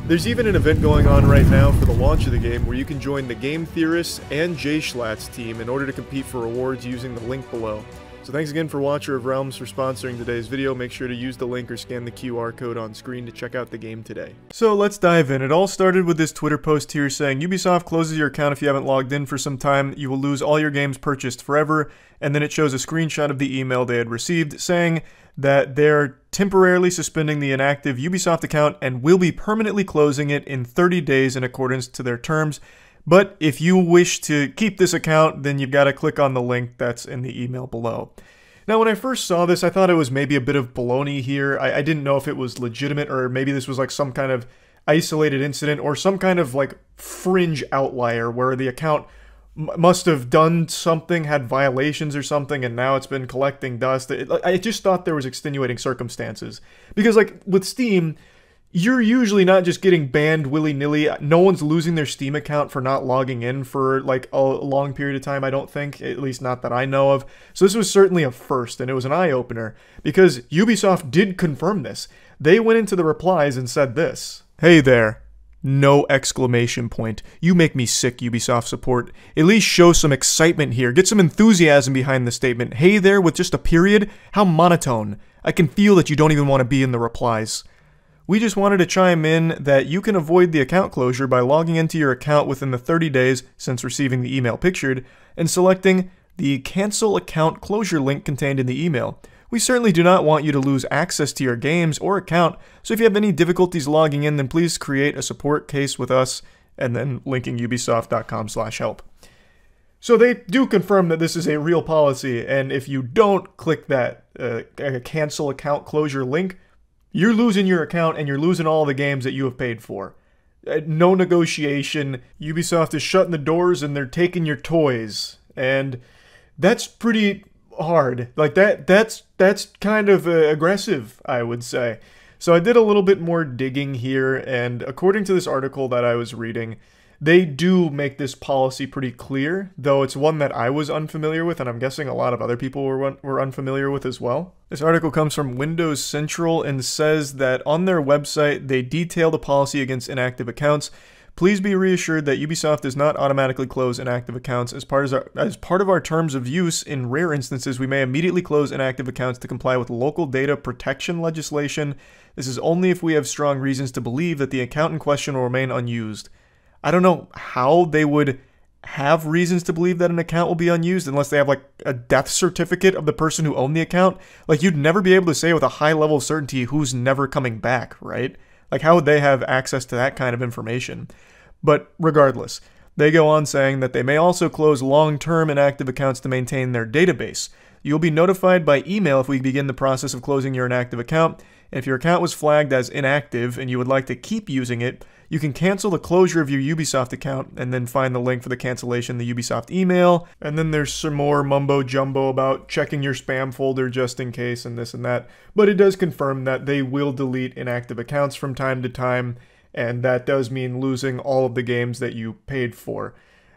There's even an event going on right now for the launch of the game where you can join the Game Theorists and J-Schlatt's team in order to compete for rewards using the link below. So thanks again for Watcher of Realms for sponsoring today's video. Make sure to use the link or scan the QR code on screen to check out the game today. So let's dive in. It all started with this Twitter post here saying, Ubisoft closes your account if you haven't logged in for some time. You will lose all your games purchased forever. And then it shows a screenshot of the email they had received saying that they're temporarily suspending the inactive Ubisoft account and will be permanently closing it in 30 days in accordance to their terms. But if you wish to keep this account, then you've got to click on the link that's in the email below. Now, when I first saw this, I thought it was maybe a bit of baloney here. I didn't know if it was legitimate or maybe this was like some kind of isolated incident or some kind of like fringe outlier where the account must have done something, had violations or something, and now it's been collecting dust. I just thought there was extenuating circumstances. Because, like, with Steam, you're usually not just getting banned willy-nilly. No one's losing their Steam account for not logging in for, like, a long period of time, I don't think. At least not that I know of. So this was certainly a first, and it was an eye-opener. Because Ubisoft did confirm this. They went into the replies and said this. Hey there. No exclamation point. You make me sick, Ubisoft support. At least show some excitement here. Get some enthusiasm behind the statement. Hey there with just a period? How monotone. I can feel that you don't even want to be in the replies. We just wanted to chime in that you can avoid the account closure by logging into your account within the 30 days since receiving the email pictured and selecting the cancel account closure link contained in the email. We certainly do not want you to lose access to your games or account, so if you have any difficulties logging in, then please create a support case with us, and then linking ubisoft.com/help. So they do confirm that this is a real policy, and if you don't click that cancel account closure link, you're losing your account and you're losing all the games that you have paid for. No negotiation. Ubisoft is shutting the doors and they're taking your toys, and that's pretty hard. Like that's kind of aggressive, I would say. So I did a little bit more digging here, and according to this article that I was reading, they do make this policy pretty clear, though it's one that I was unfamiliar with, and I'm guessing a lot of other people were unfamiliar with as well. This article comes from Windows Central and says that on their website, they detail the policy against inactive accounts, Please be reassured that Ubisoft does not automatically close inactive accounts. As part of our terms of use, in rare instances, we may immediately close inactive accounts to comply with local data protection legislation. This is only if we have strong reasons to believe that the account in question will remain unused. I don't know how they would have reasons to believe that an account will be unused unless they have like a death certificate of the person who owned the account. Like, you'd never be able to say with a high level of certainty who's never coming back, right? Like, how would they have access to that kind of information? But regardless, they go on saying that they may also close long-term inactive accounts to maintain their database. You'll be notified by email if we begin the process of closing your inactive account. And if your account was flagged as inactive and you would like to keep using it, you can cancel the closure of your Ubisoft account and then find the link for the cancellation in the Ubisoft email. And then there's some more mumbo jumbo about checking your spam folder just in case and this and that. But it does confirm that they will delete inactive accounts from time to time, and that does mean losing all of the games that you paid for.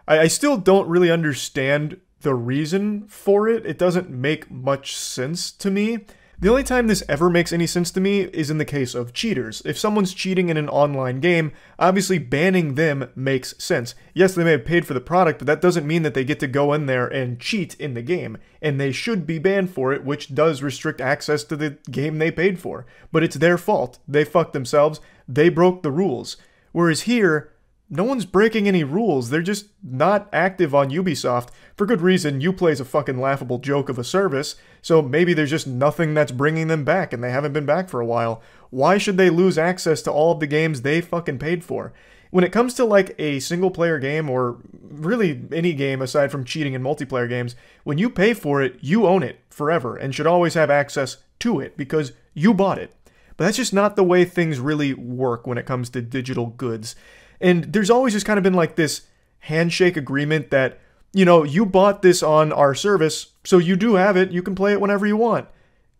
I still don't really understand the reason for it. It doesn't make much sense to me. The only time this ever makes any sense to me is in the case of cheaters. If someone's cheating in an online game, obviously banning them makes sense. Yes, they may have paid for the product, but that doesn't mean that they get to go in there and cheat in the game. And they should be banned for it, which does restrict access to the game they paid for. But it's their fault. They fucked themselves. They broke the rules. Whereas here, no one's breaking any rules. They're just not active on Ubisoft. For good reason. Uplay's a fucking laughable joke of a service, so maybe there's just nothing that's bringing them back and they haven't been back for a while. Why should they lose access to all of the games they fucking paid for? When it comes to like a single player game, or really any game aside from cheating in multiplayer games, when you pay for it, you own it forever and should always have access to it because you bought it. But that's just not the way things really work when it comes to digital goods. And there's always just kind of been like this handshake agreement that, you know, you bought this on our service, so you do have it, you can play it whenever you want.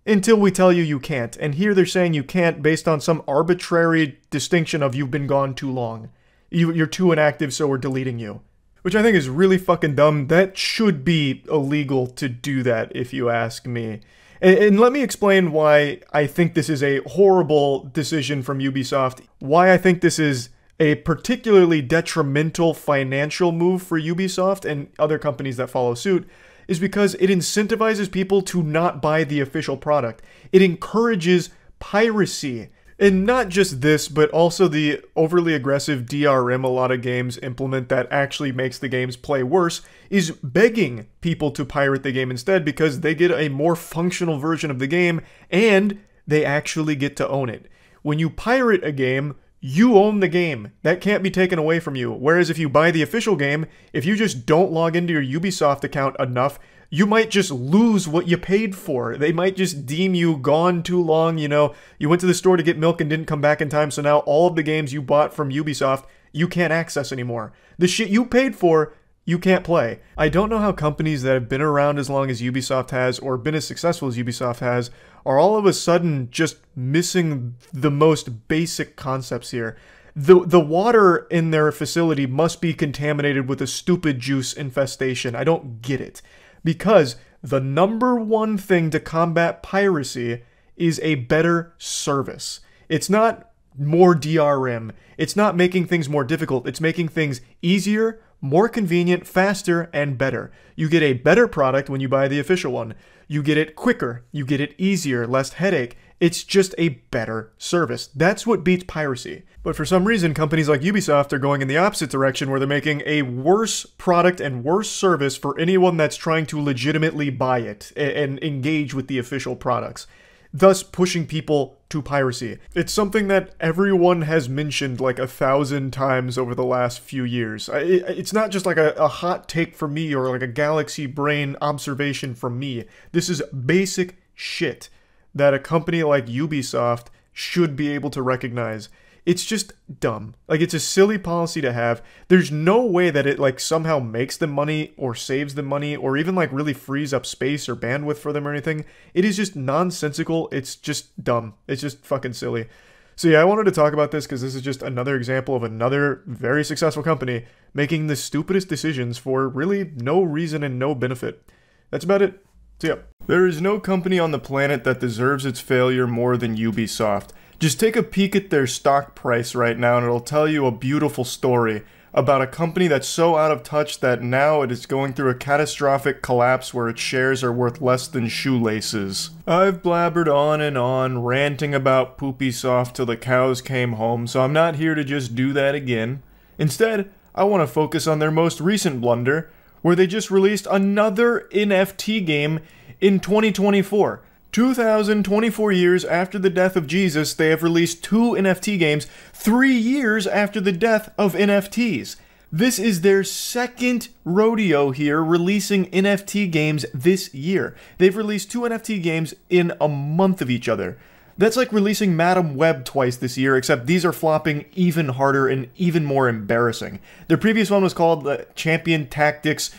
Until we tell you you can't. And here they're saying you can't based on some arbitrary distinction of you've been gone too long. You're too inactive, so we're deleting you. Which I think is really fucking dumb. That should be illegal to do that, if you ask me. And let me explain why I think this is a horrible decision from Ubisoft. Why I think this is a particularly detrimental financial move for Ubisoft and other companies that follow suit is because it incentivizes people to not buy the official product. It encourages piracy. And not just this, but also the overly aggressive DRM a lot of games implement that actually makes the games play worse is begging people to pirate the game instead because they get a more functional version of the game and they actually get to own it. When you pirate a game, you own the game. That can't be taken away from you. Whereas if you buy the official game, if you just don't log into your Ubisoft account enough, you might just lose what you paid for. They might just deem you gone too long, you know, you went to the store to get milk and didn't come back in time, so now all of the games you bought from Ubisoft, you can't access anymore. The shit you paid for, you can't play. I don't know how companies that have been around as long as Ubisoft has, or been as successful as Ubisoft has, are all of a sudden just missing the most basic concepts here. The water in their facility must be contaminated with a stupid juice infestation. I don't get it. Because the number one thing to combat piracy is a better service. It's not more DRM. It's not making things more difficult. It's making things easier, more convenient, faster, and better. You get a better product when you buy the official one. You get it quicker. You get it easier, less headache. It's just a better service. That's what beats piracy. But for some reason, companies like Ubisoft are going in the opposite direction where they're making a worse product and worse service for anyone that's trying to legitimately buy it and engage with the official products, thus pushing people to piracy. It's something that everyone has mentioned like 1,000 times over the last few years. It's not just like a hot take from me or like a galaxy brain observation from me. This is basic shit that a company like Ubisoft should be able to recognize. It's just dumb. Like, it's a silly policy to have. There's no way that it like somehow makes them money or saves them money or even like really frees up space or bandwidth for them or anything. It is just nonsensical. It's just dumb. It's just fucking silly. So yeah, I wanted to talk about this because this is just another example of another very successful company making the stupidest decisions for really no reason and no benefit. That's about it. So yeah. There is no company on the planet that deserves its failure more than Ubisoft. Just take a peek at their stock price right now and it'll tell you a beautiful story about a company that's so out of touch that now it is going through a catastrophic collapse where its shares are worth less than shoelaces. I've blabbered on, ranting about Poopysoft till the cows came home, so I'm not here to just do that again. Instead, I want to focus on their most recent blunder, where they just released another NFT game in 2024. 2,024 years after the death of Jesus, they have released 2 NFT games, 3 years after the death of NFTs. This is their second rodeo here, releasing NFT games this year. They've released 2 NFT games in a month of each other. That's like releasing Madam Web twice this year, except these are flopping even harder and even more embarrassing. Their previous one was called the Champion Tactics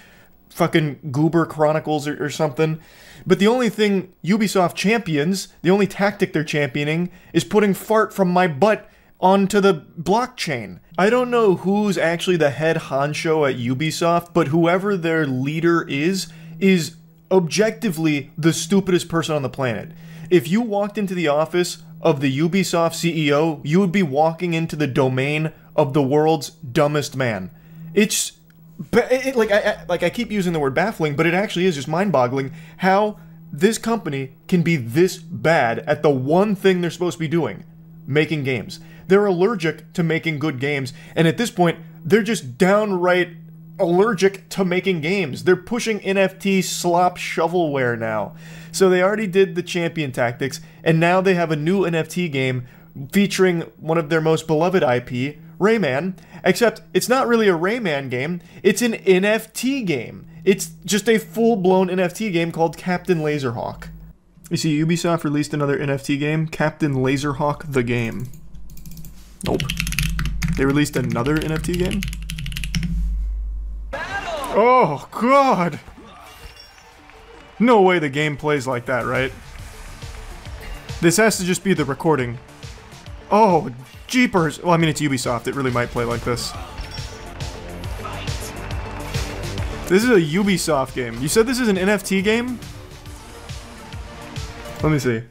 fucking Goober Chronicles or something. But the only thing Ubisoft champions, the only tactic they're championing, is putting fart from my butt onto the blockchain. I don't know who's actually the head honcho at Ubisoft, but whoever their leader is objectively the stupidest person on the planet. If you walked into the office of the Ubisoft CEO, you would be walking into the domain of the world's dumbest man. It's... I keep using the word baffling, but it actually is just mind-boggling how this company can be this bad at the one thing they're supposed to be doing, making games. They're allergic to making good games, and at this point, they're just downright allergic to making games. They're pushing NFT slop shovelware now. So they already did the Champion Tactics, and now they have a new NFT game featuring one of their most beloved IP, Rayman, except it's not really a Rayman game, it's an NFT game. It's just a full-blown NFT game called Captain Laserhawk. You see, Ubisoft released another NFT game, Captain Laserhawk the Game. Nope. They released another NFT game? Oh, God! No way the game plays like that, right? This has to just be the recording. Oh, jeepers! Well, I mean, it's Ubisoft. It really might play like this. This is a Ubisoft game. You said this is an NFT game? Let me see.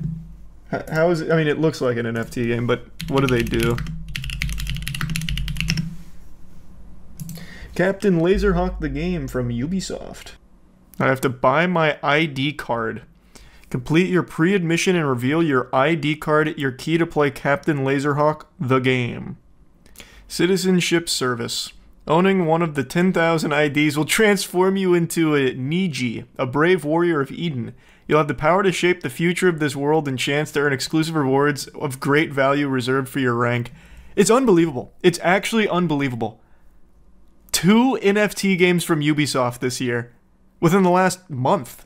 How is it? I mean, it looks like an NFT game, but what do they do? Captain Laserhawk the Game from Ubisoft. I have to buy my ID card. Complete your pre-admission and reveal your ID card, your key to play Captain Laserhawk the Game. Citizenship Service. Owning one of the 10,000 IDs will transform you into a Niji, a brave warrior of Eden. You'll have the power to shape the future of this world and chance to earn exclusive rewards of great value reserved for your rank. It's unbelievable. It's actually unbelievable. 2 NFT games from Ubisoft this year. Within the last month.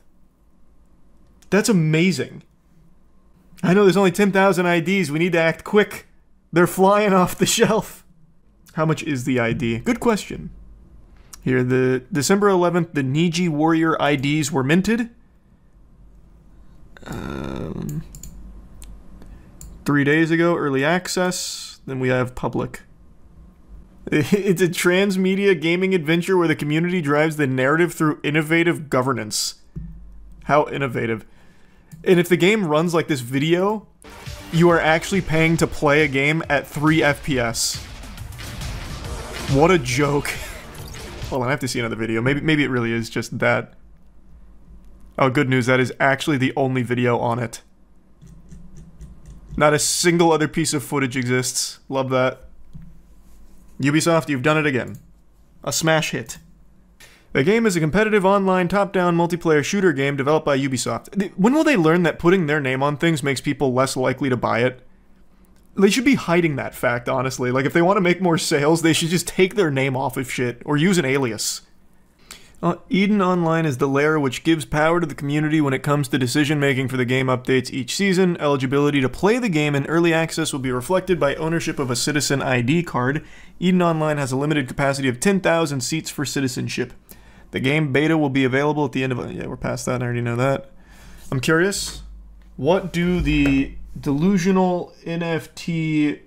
That's amazing. I know there's only 10,000 IDs. We need to act quick. They're flying off the shelf. How much is the ID? Good question. Here, the December 11th, the Niji Warrior IDs were minted. 3 days ago, early access. Then we have public. It's a transmedia gaming adventure where the community drives the narrative through innovative governance. How innovative. And if the game runs like this video, you are actually paying to play a game at 3 FPS. What a joke. Hold on, I have to see another video. Maybe it really is just that. Oh, good news, that is actually the only video on it. Not a single other piece of footage exists. Love that. Ubisoft, you've done it again. A smash hit. The game is a competitive online top-down multiplayer shooter game developed by Ubisoft. When will they learn that putting their name on things makes people less likely to buy it? They should be hiding that fact, honestly. Like, if they want to make more sales, they should just take their name off of shit, or use an alias. Eden Online is the layer which gives power to the community when it comes to decision-making for the game updates each season. Eligibility to play the game in early access will be reflected by ownership of a Citizen ID card. Eden Online has a limited capacity of 10,000 seats for citizenship. The game beta will be available at the end of... Yeah, we're past that, I already know that. I'm curious, what do the delusional NFT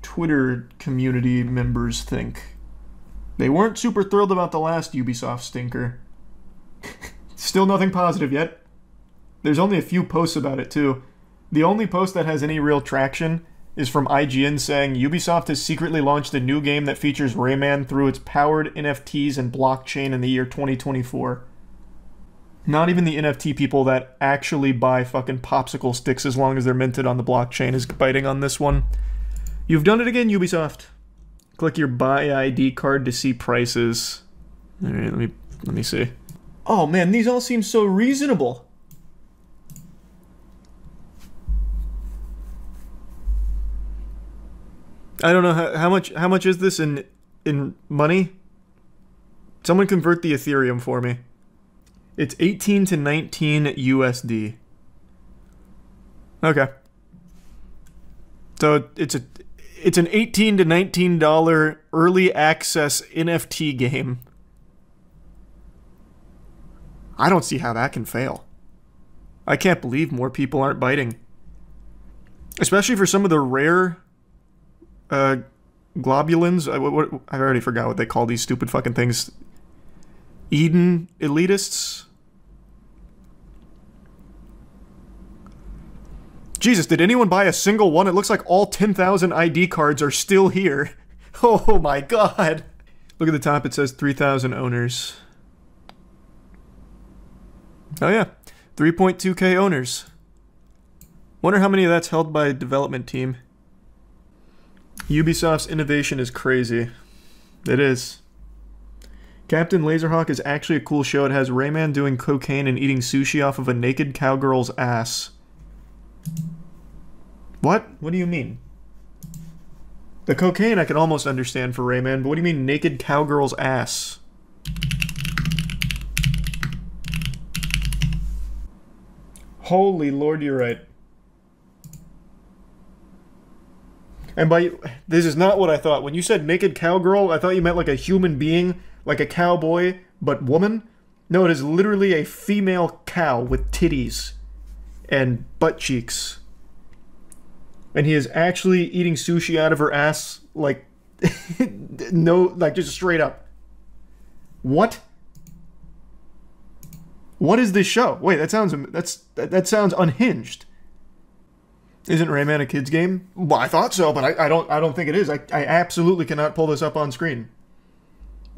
Twitter community members think? They weren't super thrilled about the last Ubisoft stinker. Still nothing positive yet. There's only a few posts about it, too. The only post that has any real traction is from IGN saying, Ubisoft has secretly launched a new game that features Rayman through its powered NFTs and blockchain in the year 2024. Not even the NFT people that actually buy fucking popsicle sticks as long as they're minted on the blockchain is biting on this one. You've done it again, Ubisoft. Click your buy ID card to see prices. Alright, let me see. Oh man, these all seem so reasonable. I don't know how much is this in money? Someone convert the Ethereum for me. It's 18 to 19 USD. Okay. So it's an $18 to $19 early access NFT game. I don't see how that can fail. I can't believe more people aren't biting. Especially for some of the rare globulins. I already forgot what they call these stupid fucking things. Eden elitists? Jesus, did anyone buy a single one? It looks like all 10,000 ID cards are still here. Oh my god. Look at the top, it says 3,000 owners. Oh yeah, 3.2k owners. Wonder how many of that's held by a development team. Ubisoft's innovation is crazy. It is. Captain Laserhawk is actually a cool show. It has Rayman doing cocaine and eating sushi off of a naked cowgirl's ass. What? What do you mean? The cocaine I can almost understand for Rayman, but what do you mean naked cowgirl's ass? Holy Lord, you're right. And this is not what I thought. When you said naked cowgirl, I thought you meant like a human being, like a cowboy, but woman. No, it is literally a female cow with titties and butt cheeks. And he is actually eating sushi out of her ass, like, no, like just straight up. What? What is this show? Wait, that sounds unhinged. Isn't Rayman a kid's game? Well, I thought so, but I don't think it is. I absolutely cannot pull this up on screen.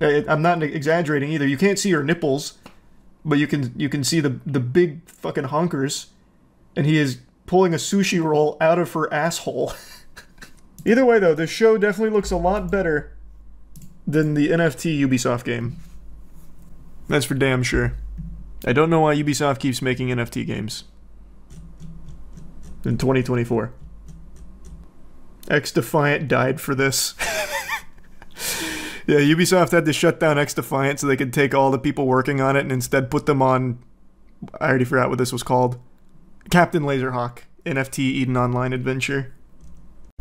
I'm not exaggerating either. You can't see her nipples, but you can see the big fucking honkers, and he is pulling a sushi roll out of her asshole. Either way, though, the show definitely looks a lot better than the NFT Ubisoft game. That's for damn sure. I don't know why Ubisoft keeps making NFT games. In 2024. X-Defiant died for this. Yeah, Ubisoft had to shut down X-Defiant so they could take all the people working on it and instead put them on... I already forgot what this was called. Captain Laserhawk, NFT Eden Online Adventure.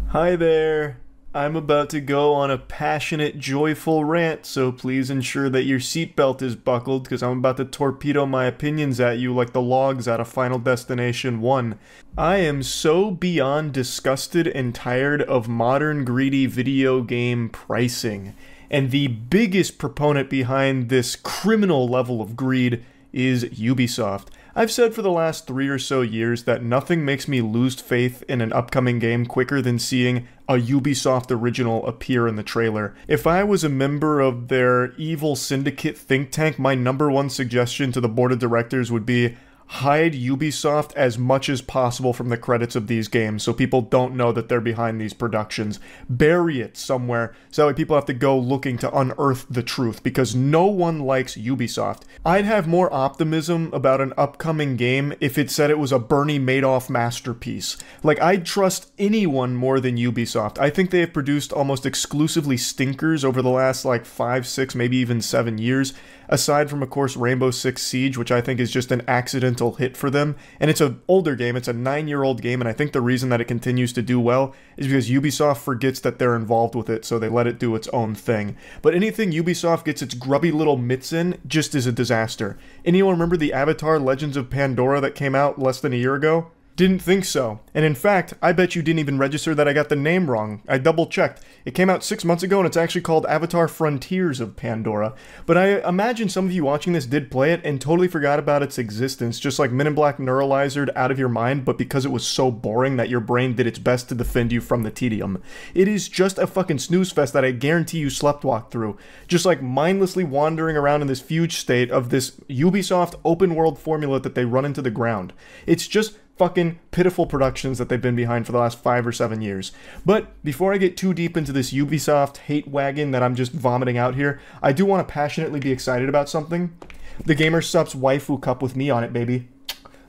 Hi there. I'm about to go on a passionate, joyful rant, so please ensure that your seatbelt is buckled, because I'm about to torpedo my opinions at you like the logs out of Final Destination 1. I am so beyond disgusted and tired of modern greedy video game pricing, and the biggest proponent behind this criminal level of greed is Ubisoft. I've said for the last 3 or so years that nothing makes me lose faith in an upcoming game quicker than seeing a Ubisoft original appear in the trailer. If I was a member of their evil syndicate think tank, my #1 suggestion to the board of directors would be hide Ubisoft as much as possible from the credits of these games so people don't know that they're behind these productions. Bury it somewhere so that way people have to go looking to unearth the truth, because no one likes Ubisoft. I'd have more optimism about an upcoming game if it said it was a Bernie Madoff masterpiece. Like, I'd trust anyone more than Ubisoft. I think they have produced almost exclusively stinkers over the last like 5, 6, maybe even 7 years. Aside from, of course, Rainbow Six Siege, which I think is just an accidental hit for them. And it's an older game, it's a 9-year-old game, and I think the reason that it continues to do well is because Ubisoft forgets that they're involved with it, so they let it do its own thing. But anything Ubisoft gets its grubby little mitts in just is a disaster. Anyone remember the Avatar Legends of Pandora that came out less than a year ago? Didn't think so. And in fact, I bet you didn't even register that I got the name wrong. I double checked. It came out 6 months ago and it's actually called Avatar Frontiers of Pandora. But I imagine some of you watching this did play it and totally forgot about its existence, just like Men in Black Neuralizered out of your mind, but because it was so boring that your brain did its best to defend you from the tedium. It is just a fucking snooze fest that I guarantee you sleptwalked through. Just like mindlessly wandering around in this fugue state of this Ubisoft open world formula that they run into the ground. It's just fucking pitiful productions that they've been behind for the last 5 or 7 years. But before I get too deep into this Ubisoft hate wagon that I'm just vomiting out here, I do want to passionately be excited about something. The GamerSupps waifu cup with me on it, baby.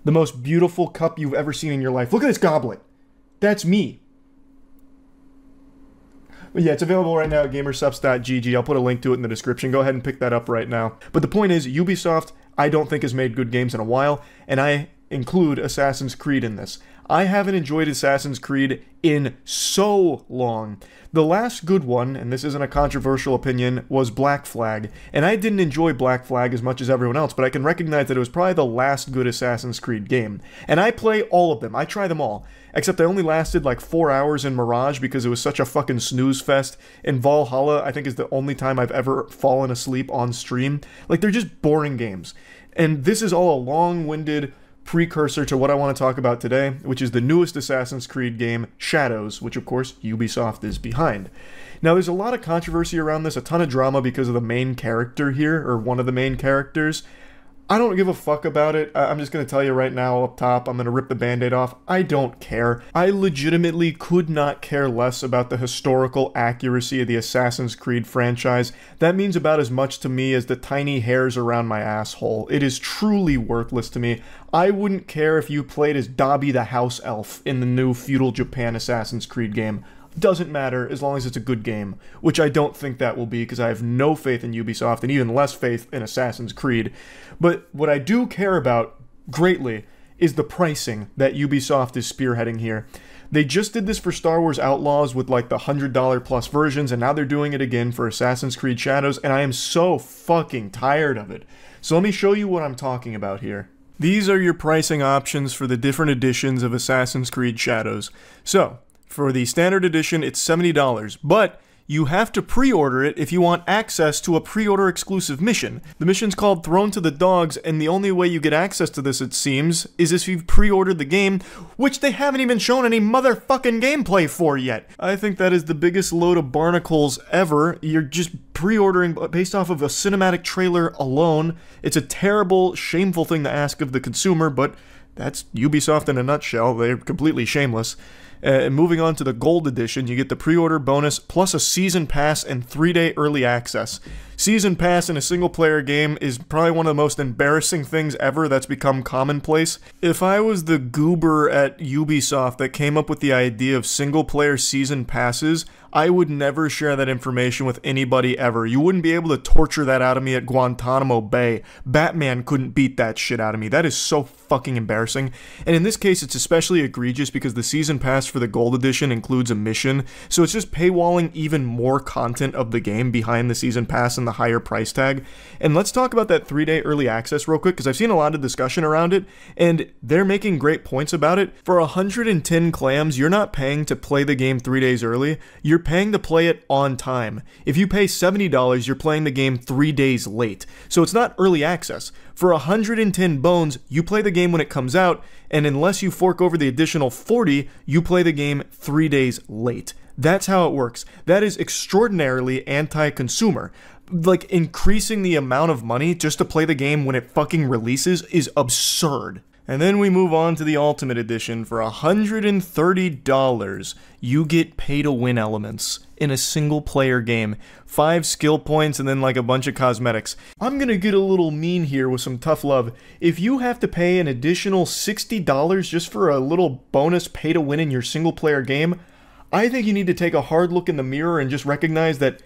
The most beautiful cup you've ever seen in your life. Look at this goblet. That's me. But yeah, it's available right now at gamersupps.gg. I'll put a link to it in the description. Go ahead and pick that up right now. But the point is, Ubisoft, I don't think has made good games in a while, and I include Assassin's Creed in this. I haven't enjoyed Assassin's Creed in so long. The last good one, and this isn't a controversial opinion, was Black Flag. And I didn't enjoy Black Flag as much as everyone else, but I can recognize that it was probably the last good Assassin's Creed game. And I play all of them. I try them all. Except I only lasted like 4 hours in Mirage because it was such a fucking snooze fest. And Valhalla, I think, is the only time I've ever fallen asleep on stream. Like, they're just boring games. And this is all a long-winded precursor to what I want to talk about today, which is the newest Assassin's Creed game, Shadows, which of course Ubisoft is behind. Now there's a lot of controversy around this, a ton of drama because of the main character here, or one of the main characters. I don't give a fuck about it. I'm just going to tell you right now up top, I'm going to rip the band-aid off. I don't care. I legitimately could not care less about the historical accuracy of the Assassin's Creed franchise. That means about as much to me as the tiny hairs around my asshole. It is truly worthless to me. I wouldn't care if you played as Dabi the House Elf in the new Feudal Japan Assassin's Creed game. Doesn't matter as long as it's a good game, which I don't think that will be because I have no faith in Ubisoft and even less faith in Assassin's Creed. But what I do care about greatly is the pricing that Ubisoft is spearheading here. They just did this for Star Wars Outlaws with like the $100 plus versions, and now they're doing it again for Assassin's Creed Shadows, and I am so fucking tired of it. So let me show you what I'm talking about here. These are your pricing options for the different editions of Assassin's Creed Shadows. So, for the standard edition, it's $70, but you have to pre-order it if you want access to a pre-order exclusive mission. The mission's called Thrown to the Dogs, and the only way you get access to this, it seems, is if you've pre-ordered the game, which they haven't even shown any motherfucking gameplay for yet. I think that is the biggest load of barnacles ever. You're just pre-ordering based off of a cinematic trailer alone. It's a terrible, shameful thing to ask of the consumer, but that's Ubisoft in a nutshell. They're completely shameless. Moving on to the Gold Edition, you get the pre-order bonus plus a Season Pass and 3-day early access. Season Pass in a single-player game is probably one of the most embarrassing things ever that's become commonplace. If I was the goober at Ubisoft that came up with the idea of single-player Season Passes, I would never share that information with anybody ever. You wouldn't be able to torture that out of me at Guantanamo Bay. Batman couldn't beat that shit out of me. That is so fucking embarrassing. And in this case, it's especially egregious because the Season Pass for the Gold Edition includes a mission, so it's just paywalling even more content of the game behind the Season Pass and the higher price tag. And let's talk about that 3-day early access real quick, because I've seen a lot of discussion around it, and they're making great points about it. For 110 clams, you're not paying to play the game 3 days early, you're paying to play it on time. If you pay $70, you're playing the game 3 days late. So it's not early access. For 110 bones, you play the game when it comes out, and unless you fork over the additional 40, you play the game 3 days late. That's how it works. That is extraordinarily anti-consumer. Like, increasing the amount of money just to play the game when it fucking releases is absurd. And then we move on to the Ultimate Edition. For $130, you get pay-to-win elements in a single-player game. 5 skill points and then like a bunch of cosmetics. I'm gonna get a little mean here with some tough love. If you have to pay an additional $60 just for a little bonus pay-to-win in your single-player game, I think you need to take a hard look in the mirror and just recognize that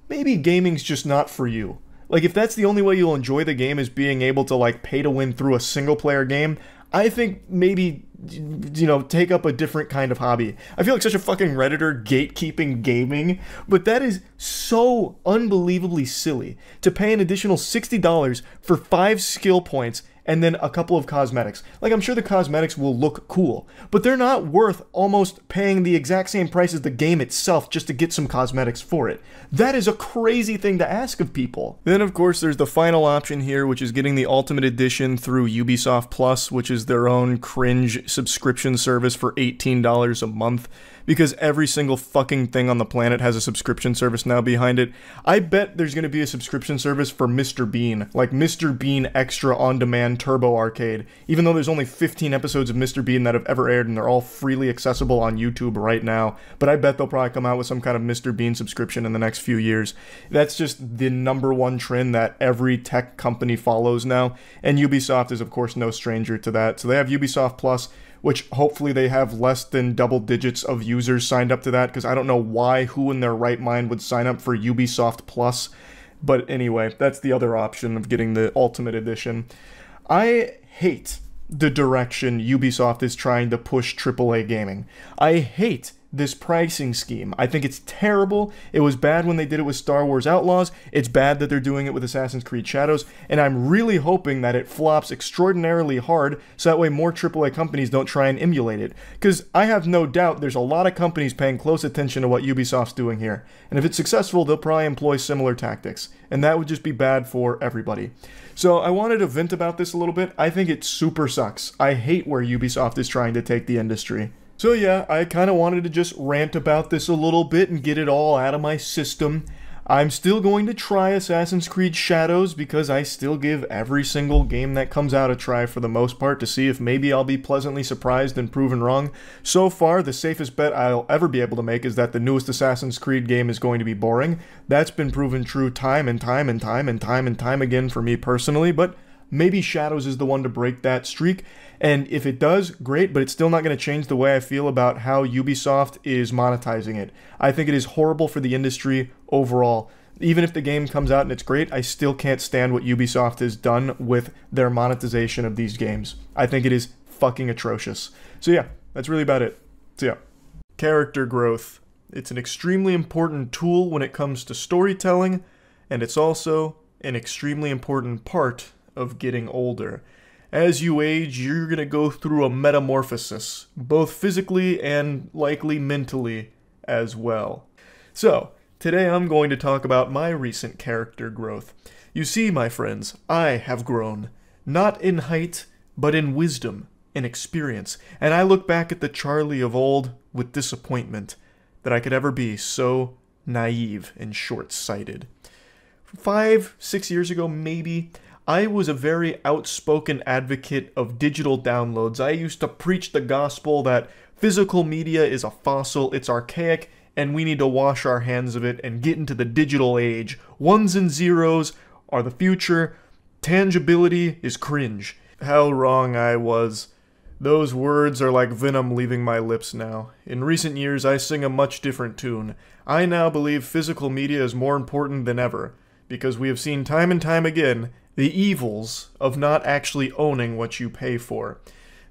maybe gaming's just not for you. Like, if that's the only way you'll enjoy the game is being able to, like, pay to win through a single-player game, I think maybe, you know, take up a different kind of hobby. I feel like such a fucking Redditor gatekeeping gaming, but that is so unbelievably silly to pay an additional $60 for 5 skill points and then a couple of cosmetics. Like, I'm sure the cosmetics will look cool, but they're not worth almost paying the exact same price as the game itself just to get some cosmetics for it. That is a crazy thing to ask of people. Then, of course, there's the final option here, which is getting the Ultimate Edition through Ubisoft Plus, which is their own Cringe subscription service for $18 a month, because every single fucking thing on the planet has a subscription service now behind it. I bet there's going to be a subscription service for Mr. Bean, like Mr. Bean Extra On-Demand Turbo Arcade, even though there's only 15 episodes of Mr. Bean that have ever aired and they're all freely accessible on YouTube right now. But I bet they'll probably come out with some kind of Mr. Bean subscription in the next few years. That's just the #1 trend that every tech company follows now, and Ubisoft is of course no stranger to that. So they have Ubisoft Plus, which hopefully they have less than double digits of users signed up to that, because I don't know who in their right mind would sign up for Ubisoft Plus. But anyway, that's the other option of getting the Ultimate Edition. I hate the direction Ubisoft is trying to push AAA gaming. I hate this pricing scheme. I think it's terrible. It was bad when they did it with Star Wars Outlaws. It's bad that they're doing it with Assassin's Creed Shadows, and I'm really hoping that it flops extraordinarily hard so that way more AAA companies don't try and emulate it. Because I have no doubt there's a lot of companies paying close attention to what Ubisoft's doing here. And if it's successful, they'll probably employ similar tactics. And that would just be bad for everybody. So I wanted to vent about this a little bit. I think it super sucks. I hate where Ubisoft is trying to take the industry. So yeah, I kind of wanted to just rant about this a little bit and get it all out of my system. I'm still going to try Assassin's Creed Shadows because I still give every single game that comes out a try for the most part to see if maybe I'll be pleasantly surprised and proven wrong. So far, the safest bet I'll ever be able to make is that the newest Assassin's Creed game is going to be boring. That's been proven true time and time and time and time and time again for me personally, but maybe Shadows is the one to break that streak. And if it does, great, but it's still not going to change the way I feel about how Ubisoft is monetizing it. I think it is horrible for the industry overall. Even if the game comes out and it's great, I still can't stand what Ubisoft has done with their monetization of these games. I think it is fucking atrocious. So yeah, that's really about it. So yeah. Character growth. It's an extremely important tool when it comes to storytelling, and it's also an extremely important part of getting older. As you age, you're going to go through a metamorphosis, both physically and likely mentally as well. So, today I'm going to talk about my recent character growth. You see, my friends, I have grown, not in height, but in wisdom and experience, and I look back at the Charlie of old with disappointment that I could ever be so naive and short-sighted. 5-6 years ago, maybe, I was a very outspoken advocate of digital downloads. I used to preach the gospel that physical media is a fossil, it's archaic, and we need to wash our hands of it and get into the digital age. Ones and zeros are the future. Tangibility is cringe. How wrong I was. Those words are like venom leaving my lips now. In recent years, I sing a much different tune. I now believe physical media is more important than ever, because we have seen time and time again the evils of not actually owning what you pay for.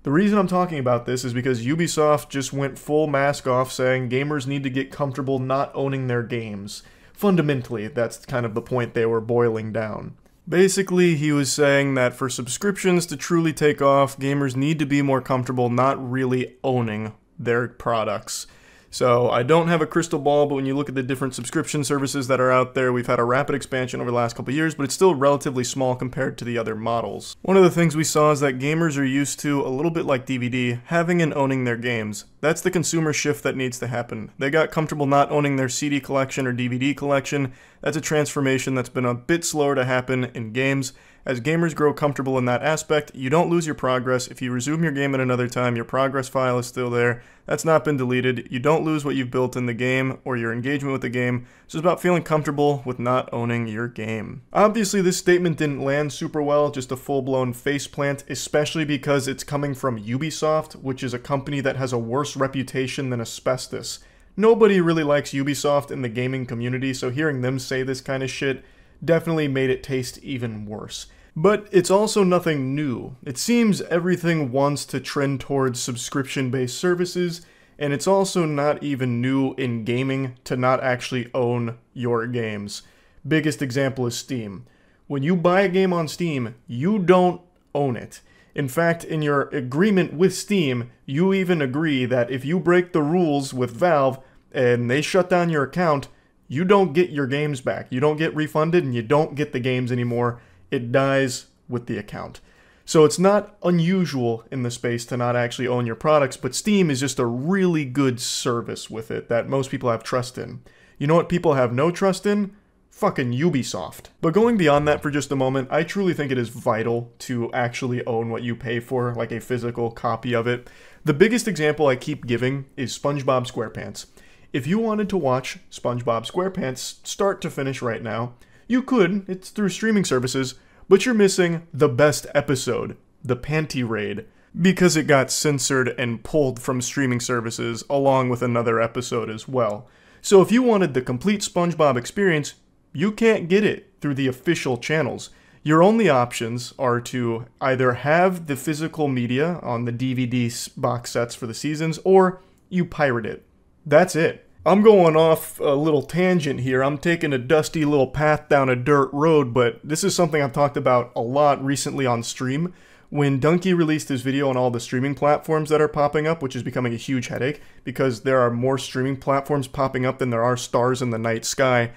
The reason I'm talking about this is because Ubisoft just went full mask off saying gamers need to get comfortable not owning their games. Fundamentally, that's kind of the point they were boiling down. Basically, he was saying that for subscriptions to truly take off, gamers need to be more comfortable not really owning their products. So I don't have a crystal ball, but when you look at the different subscription services that are out there, we've had a rapid expansion over the last couple of years, but it's still relatively small compared to the other models. One of the things we saw is that gamers are used to, a little bit like DVD, having and owning their games. That's the consumer shift that needs to happen. They got comfortable not owning their CD collection or DVD collection. That's a transformation that's been a bit slower to happen in games. As gamers grow comfortable in that aspect, you don't lose your progress. If you resume your game at another time, your progress file is still there. That's not been deleted. You don't lose what you've built in the game or your engagement with the game. It's just about feeling comfortable with not owning your game. Obviously, this statement didn't land super well, just a full-blown faceplant, especially because it's coming from Ubisoft, which is a company that has a worse reputation than asbestos. Nobody really likes Ubisoft in the gaming community, so hearing them say this kind of shit definitely made it taste even worse. But it's also nothing new. It seems everything wants to trend towards subscription-based services, and it's also not even new in gaming to not actually own your games. Biggest example is Steam. When you buy a game on Steam, you don't own it. In fact, in your agreement with Steam, you even agree that if you break the rules with Valve and they shut down your account, you don't get your games back. You don't get refunded and you don't get the games anymore. It dies with the account. So it's not unusual in the space to not actually own your products, but Steam is just a really good service with it that most people have trust in. You know what people have no trust in? Fucking Ubisoft. But going beyond that for just a moment, I truly think it is vital to actually own what you pay for, like a physical copy of it. The biggest example I keep giving is SpongeBob SquarePants. If you wanted to watch SpongeBob SquarePants start to finish right now, you could, it's through streaming services, but you're missing the best episode, the Panty Raid, because it got censored and pulled from streaming services along with another episode as well. So if you wanted the complete SpongeBob experience, you can't get it through the official channels. Your only options are to either have the physical media on the DVD box sets for the seasons, or you pirate it. That's it. I'm going off a little tangent here. I'm taking a dusty little path down a dirt road, but this is something I've talked about a lot recently on stream. When Donkey released his video on all the streaming platforms that are popping up, which is becoming a huge headache, because there are more streaming platforms popping up than there are stars in the night sky,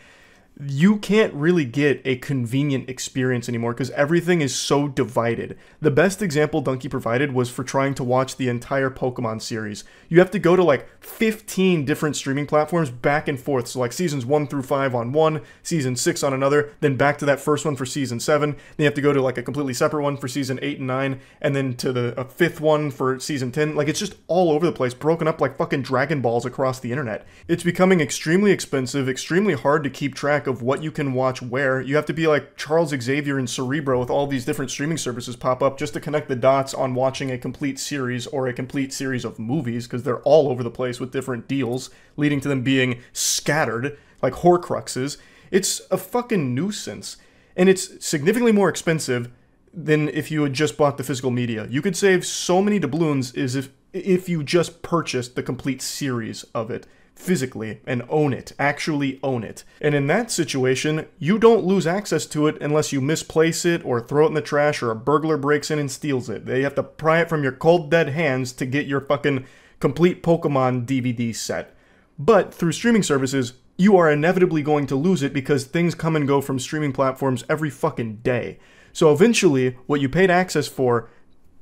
you can't really get a convenient experience anymore because everything is so divided. The best example Donkey provided was for trying to watch the entire Pokemon series. You have to go to like 15 different streaming platforms back and forth. So like seasons 1 through 5 on one, season 6 on another, then back to that first one for season 7. Then you have to go to like a completely separate one for season 8 and 9, and then to the fifth one for season 10. Like it's just all over the place, broken up like fucking Dragon Balls across the internet. It's becoming extremely expensive, extremely hard to keep track of what you can watch where. You have to be like Charles Xavier and Cerebro with all these different streaming services pop up just to connect the dots on watching a complete series or a complete series of movies, because they're all over the place with different deals, leading to them being scattered like Horcruxes. It's a fucking nuisance. And it's significantly more expensive than if you had just bought the physical media. You could save so many doubloons as if you just purchased the complete series of it physically and own it, actually own it. And in that situation, you don't lose access to it unless you misplace it or throw it in the trash or a burglar breaks in and steals it. They have to pry it from your cold dead hands to get your fucking complete Pokemon DVD set. But through streaming services, you are inevitably going to lose it because things come and go from streaming platforms every fucking day. So eventually, what you paid access for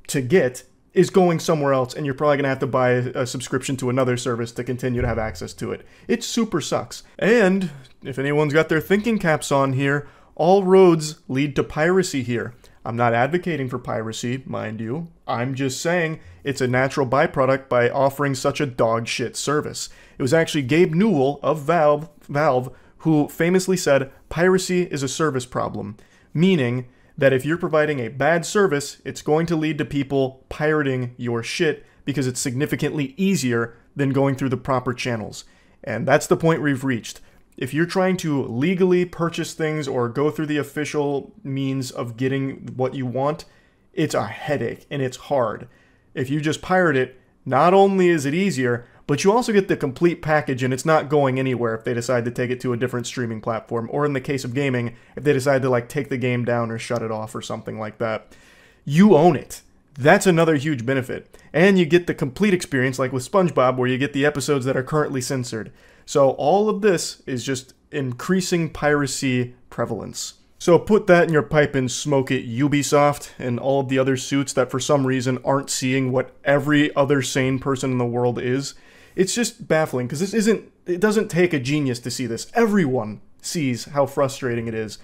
to get is going somewhere else, and you're probably going to have to buy a subscription to another service to continue to have access to it. It super sucks. And if anyone's got their thinking caps on here, all roads lead to piracy here. I'm not advocating for piracy, mind you. I'm just saying it's a natural byproduct by offering such a dog shit service. It was actually Gabe Newell of Valve who famously said, "Piracy is a service problem," meaning that if you're providing a bad service, it's going to lead to people pirating your shit because it's significantly easier than going through the proper channels. And that's the point we've reached. If you're trying to legally purchase things or go through the official means of getting what you want, it's a headache and it's hard. If you just pirate it, not only is it easier, but you also get the complete package and it's not going anywhere if they decide to take it to a different streaming platform, or in the case of gaming, if they decide to like take the game down or shut it off or something like that. You own it. That's another huge benefit. And you get the complete experience like with SpongeBob, where you get the episodes that are currently censored. So all of this is just increasing piracy prevalence. So put that in your pipe and smoke it, Ubisoft and all of the other suits that for some reason aren't seeing what every other sane person in the world is. It's just baffling because it doesn't take a genius to see this. Everyone sees how frustrating it is.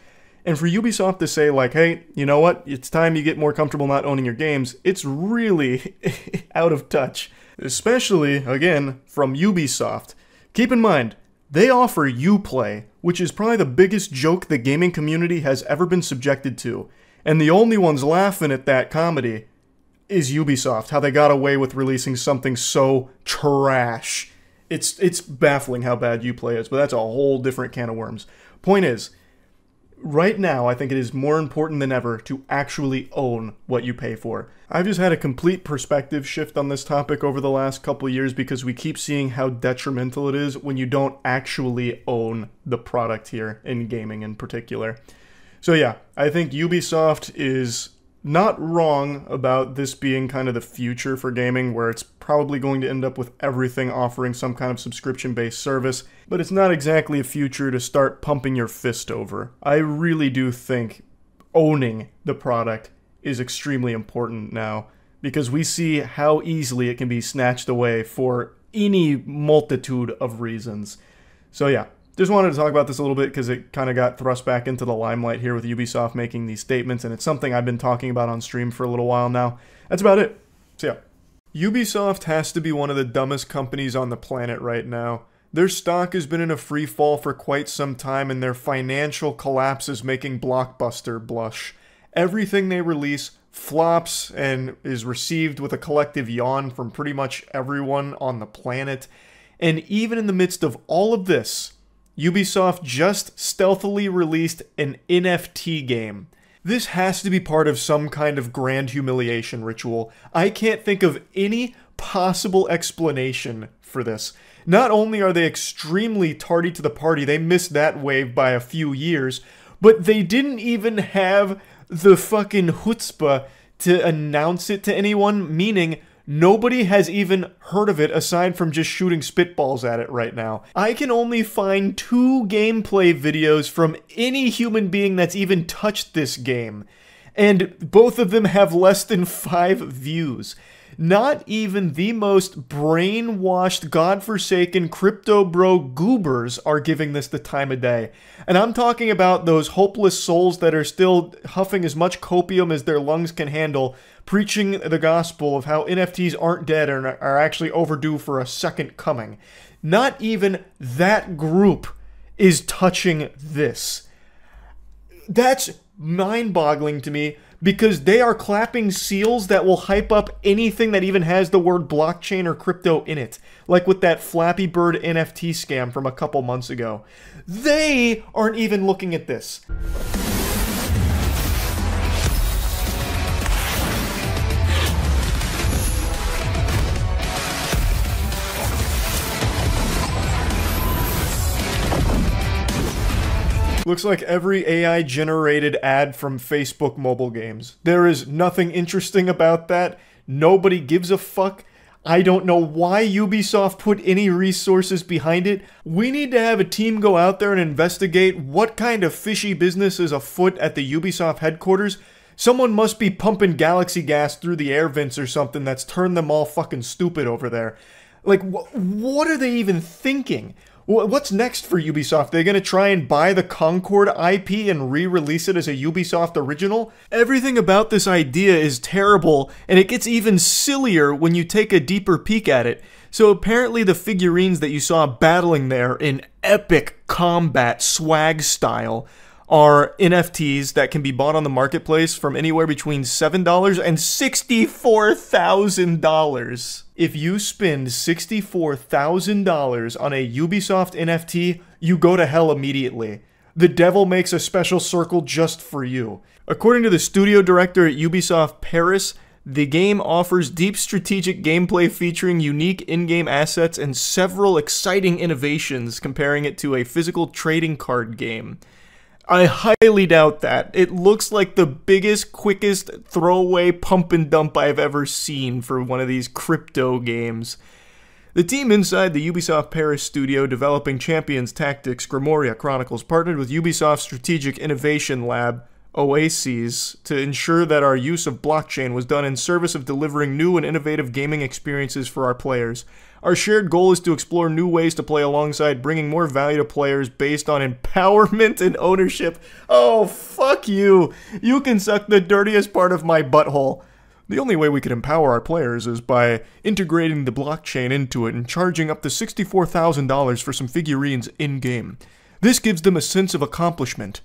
And for Ubisoft to say like, hey, you know what? It's time you get more comfortable not owning your games. It's really out of touch. Especially, again, from Ubisoft. Keep in mind, they offer Uplay, which is probably the biggest joke the gaming community has ever been subjected to. And the only ones laughing at that comedy is Ubisoft, how they got away with releasing something so trash. It's baffling how bad Uplay is, but that's a whole different can of worms. Point is, right now, I think it is more important than ever to actually own what you pay for. I've just had a complete perspective shift on this topic over the last couple of years because we keep seeing how detrimental it is when you don't actually own the product here, in gaming in particular. So yeah, I think Ubisoft is not wrong about this being kind of the future for gaming, where it's probably going to end up with everything offering some kind of subscription-based service, but it's not exactly a future to start pumping your fist over. I really do think owning the product is extremely important now, because we see how easily it can be snatched away for any multitude of reasons. So yeah, just wanted to talk about this a little bit because it kind of got thrust back into the limelight here with Ubisoft making these statements, and it's something I've been talking about on stream for a little while now. That's about it. So yeah. Ubisoft has to be one of the dumbest companies on the planet right now. Their stock has been in a free fall for quite some time, and their financial collapse is making Blockbuster blush. Everything they release flops and is received with a collective yawn from pretty much everyone on the planet. And even in the midst of all of this, Ubisoft just stealthily released an NFT game. This has to be part of some kind of grand humiliation ritual. I can't think of any possible explanation for this. Not only are they extremely tardy to the party, they missed that wave by a few years, but they didn't even have the fucking chutzpah to announce it to anyone, meaning nobody has even heard of it aside from just shooting spitballs at it right now. I can only find 2 gameplay videos from any human being that's even touched this game, and both of them have less than 5 views. Not even the most brainwashed, godforsaken crypto bro goobers are giving this the time of day. And I'm talking about those hopeless souls that are still huffing as much copium as their lungs can handle, preaching the gospel of how NFTs aren't dead and are actually overdue for a second coming. Not even that group is touching this. That's mind-boggling to me, because they are clapping seals that will hype up anything that even has the word blockchain or crypto in it. Like with that Flappy Bird NFT scam from a couple months ago. They aren't even looking at this. Looks like every AI-generated ad from Facebook mobile games. There is nothing interesting about that. Nobody gives a fuck. I don't know why Ubisoft put any resources behind it. We need to have a team go out there and investigate what kind of fishy business is afoot at the Ubisoft headquarters. Someone must be pumping galaxy gas through the air vents or something that's turned them all fucking stupid over there. Like, what are they even thinking? What's next for Ubisoft? They're going to try and buy the Concord IP and re-release it as a Ubisoft original? Everything about this idea is terrible, and it gets even sillier when you take a deeper peek at it. So apparently the figurines that you saw battling there in epic combat swag style are NFTs that can be bought on the marketplace from anywhere between $7 and $64,000. If you spend $64,000 on a Ubisoft NFT, you go to hell immediately. The devil makes a special circle just for you. According to the studio director at Ubisoft Paris, the game offers deep strategic gameplay featuring unique in-game assets and several exciting innovations, comparing it to a physical trading card game. I highly doubt that. It looks like the biggest, quickest throwaway pump and dump I've ever seen for one of these crypto games. The team inside the Ubisoft Paris studio developing Champions Tactics Grimoria Chronicles partnered with Ubisoft Strategic Innovation Lab, OASIS, to ensure that our use of blockchain was done in service of delivering new and innovative gaming experiences for our players. Our shared goal is to explore new ways to play alongside, bringing more value to players based on empowerment and ownership. Oh, fuck you. You can suck the dirtiest part of my butthole. The only way we could empower our players is by integrating the blockchain into it and charging up to $64,000 for some figurines in-game. This gives them a sense of accomplishment.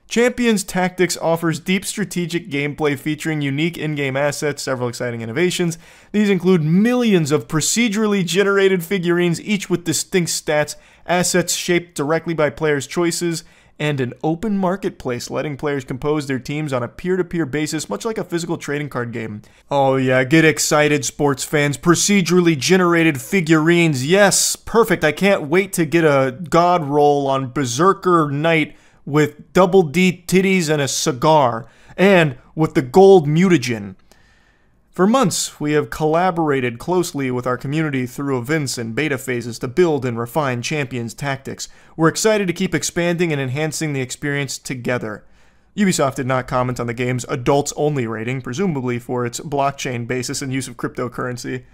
Champions Tactics offers deep strategic gameplay featuring unique in-game assets, several exciting innovations. These include millions of procedurally generated figurines, each with distinct stats, assets shaped directly by players' choices, and an open marketplace letting players compose their teams on a peer-to-peer basis, much like a physical trading card game. Oh yeah, get excited, sports fans. Procedurally generated figurines. Yes, perfect. I can't wait to get a god roll on Berserker Knight with double D titties and a cigar. and with the gold mutagen. For months, we have collaborated closely with our community through events and beta phases to build and refine Champions' tactics. We're excited to keep expanding and enhancing the experience together. Ubisoft did not comment on the game's adults-only rating, presumably for its blockchain basis and use of cryptocurrency.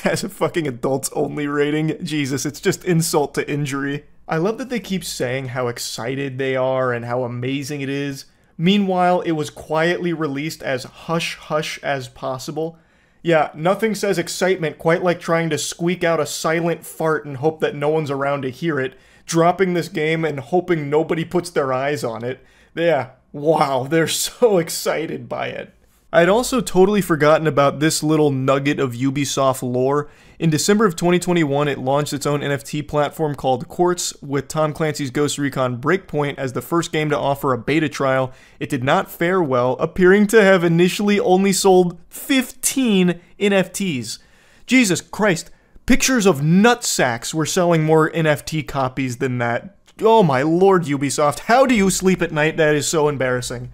Has a fucking adults-only rating? Jesus, it's just insult to injury. I love that they keep saying how excited they are and how amazing it is. Meanwhile, it was quietly released as hush-hush as possible. Yeah, nothing says excitement quite like trying to squeak out a silent fart and hope that no one's around to hear it, dropping this game and hoping nobody puts their eyes on it. Yeah, wow, they're so excited by it. I'd also totally forgotten about this little nugget of Ubisoft lore. In December of 2021, it launched its own NFT platform called Quartz, with Tom Clancy's Ghost Recon Breakpoint as the first game to offer a beta trial. It did not fare well, appearing to have initially only sold 15 NFTs. Jesus Christ, pictures of nutsacks were selling more NFT copies than that. Oh my lord, Ubisoft, how do you sleep at night? That is so embarrassing.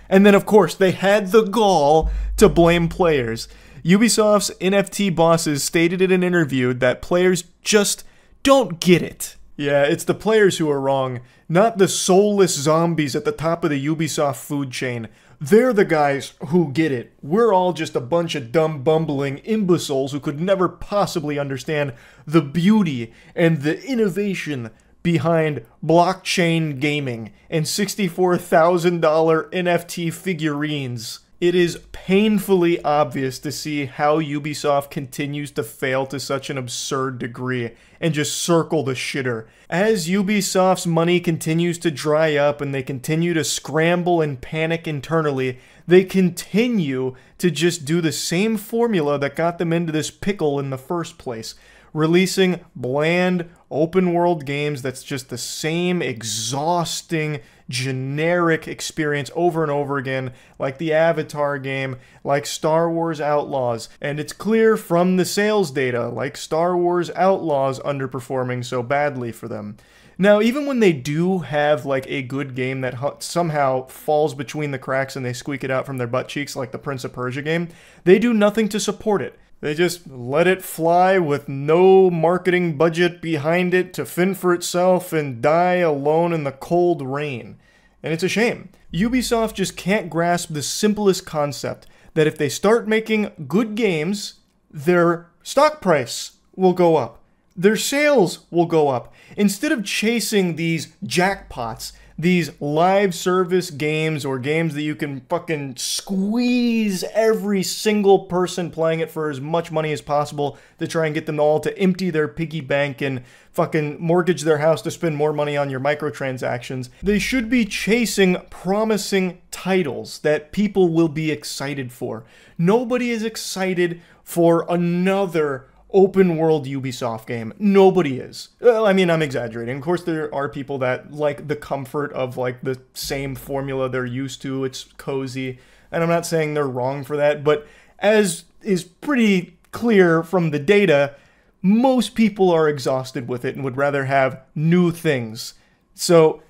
And then, of course, they had the gall to blame players. Ubisoft's NFT bosses stated in an interview that players just don't get it. Yeah, it's the players who are wrong, not the soulless zombies at the top of the Ubisoft food chain. They're the guys who get it. We're all just a bunch of dumb, bumbling imbeciles who could never possibly understand the beauty and the innovation behind blockchain gaming and $64,000 NFT figurines. It is painfully obvious to see how Ubisoft continues to fail to such an absurd degree and just circle the shitter. As Ubisoft's money continues to dry up and they continue to scramble and panic internally, they continue to just do the same formula that got them into this pickle in the first place. Releasing bland, open-world games that's just the same exhausting, generic experience over and over again, like the Avatar game, like Star Wars Outlaws. And it's clear from the sales data, like Star Wars Outlaws underperforming so badly for them. Now, even when they do have like a good game that somehow falls between the cracks and they squeak it out from their butt cheeks, like the Prince of Persia game, they do nothing to support it. They just let it fly with no marketing budget behind it to fend for itself and die alone in the cold rain. And it's a shame. Ubisoft just can't grasp the simplest concept that if they start making good games, their stock price will go up. Their sales will go up. Instead of chasing these jackpots, these live service games or games that you can fucking squeeze every single person playing it for as much money as possible to try and get them all to empty their piggy bank and fucking mortgage their house to spend more money on your microtransactions. They should be chasing promising titles that people will be excited for. Nobody is excited for another open world Ubisoft game. Nobody is. Well, I mean, I'm exaggerating. Of course, there are people that like the comfort of like the same formula they're used to. It's cozy. And I'm not saying they're wrong for that, but as is pretty clear from the data, most people are exhausted with it and would rather have new things. So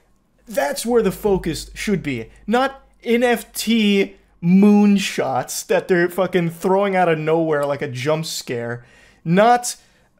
that's where the focus should be. Not NFT moonshots that they're fucking throwing out of nowhere like a jump scare. Not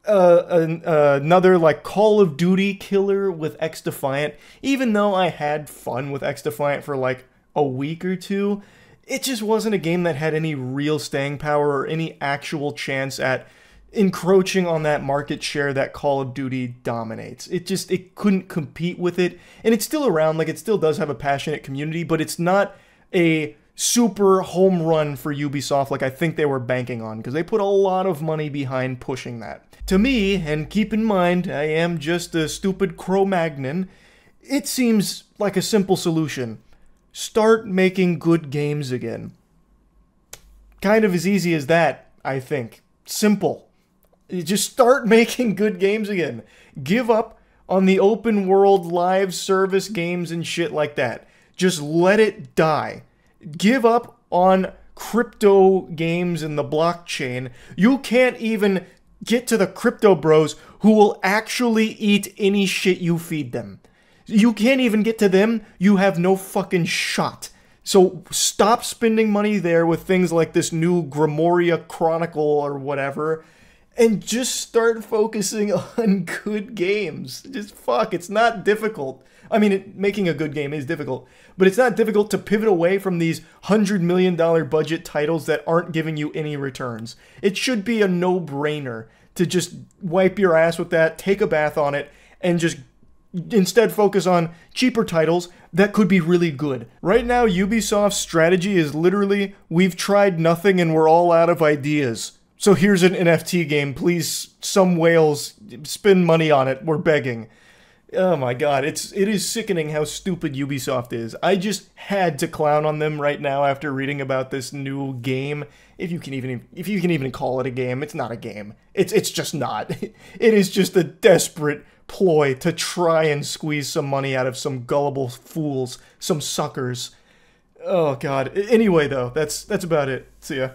another like Call of Duty killer with X-Defiant. Even though I had fun with X-Defiant for like a week or two, it just wasn't a game that had any real staying power or any actual chance at encroaching on that market share that Call of Duty dominates. It couldn't compete with it. And it's still around, like it still does have a passionate community, but it's not a super home run for Ubisoft like I think they were banking on, because they put a lot of money behind pushing that. To me, and keep in mind, I am just a stupid Cro-Magnon, it seems like a simple solution. Start making good games again. Kind of as easy as that, I think. Simple. You just start making good games again. Give up on the open world live service games and shit like that. Just let it die. Give up on crypto games and the blockchain. You can't even get to the crypto bros who will actually eat any shit you feed them. You can't even get to them. You have no fucking shot. So stop spending money there with things like this new Grimoria Chronicle or whatever, and just start focusing on good games. Just fuck, it's not difficult. I mean, making a good game is difficult, but it's not difficult to pivot away from these $100 million budget titles that aren't giving you any returns. It should be a no-brainer to just wipe your ass with that, take a bath on it, and just instead focus on cheaper titles that could be really good. Right now, Ubisoft's strategy is literally, we've tried nothing and we're all out of ideas. So here's an NFT game, please, some whales, spend money on it, we're begging. Oh my god, it is sickening how stupid Ubisoft is. I just had to clown on them right now after reading about this new game. If you can even call it a game, it's not a game. It's just not. It is just a desperate ploy to try and squeeze some money out of some gullible fools, some suckers. Oh god. Anyway though, that's about it. See ya.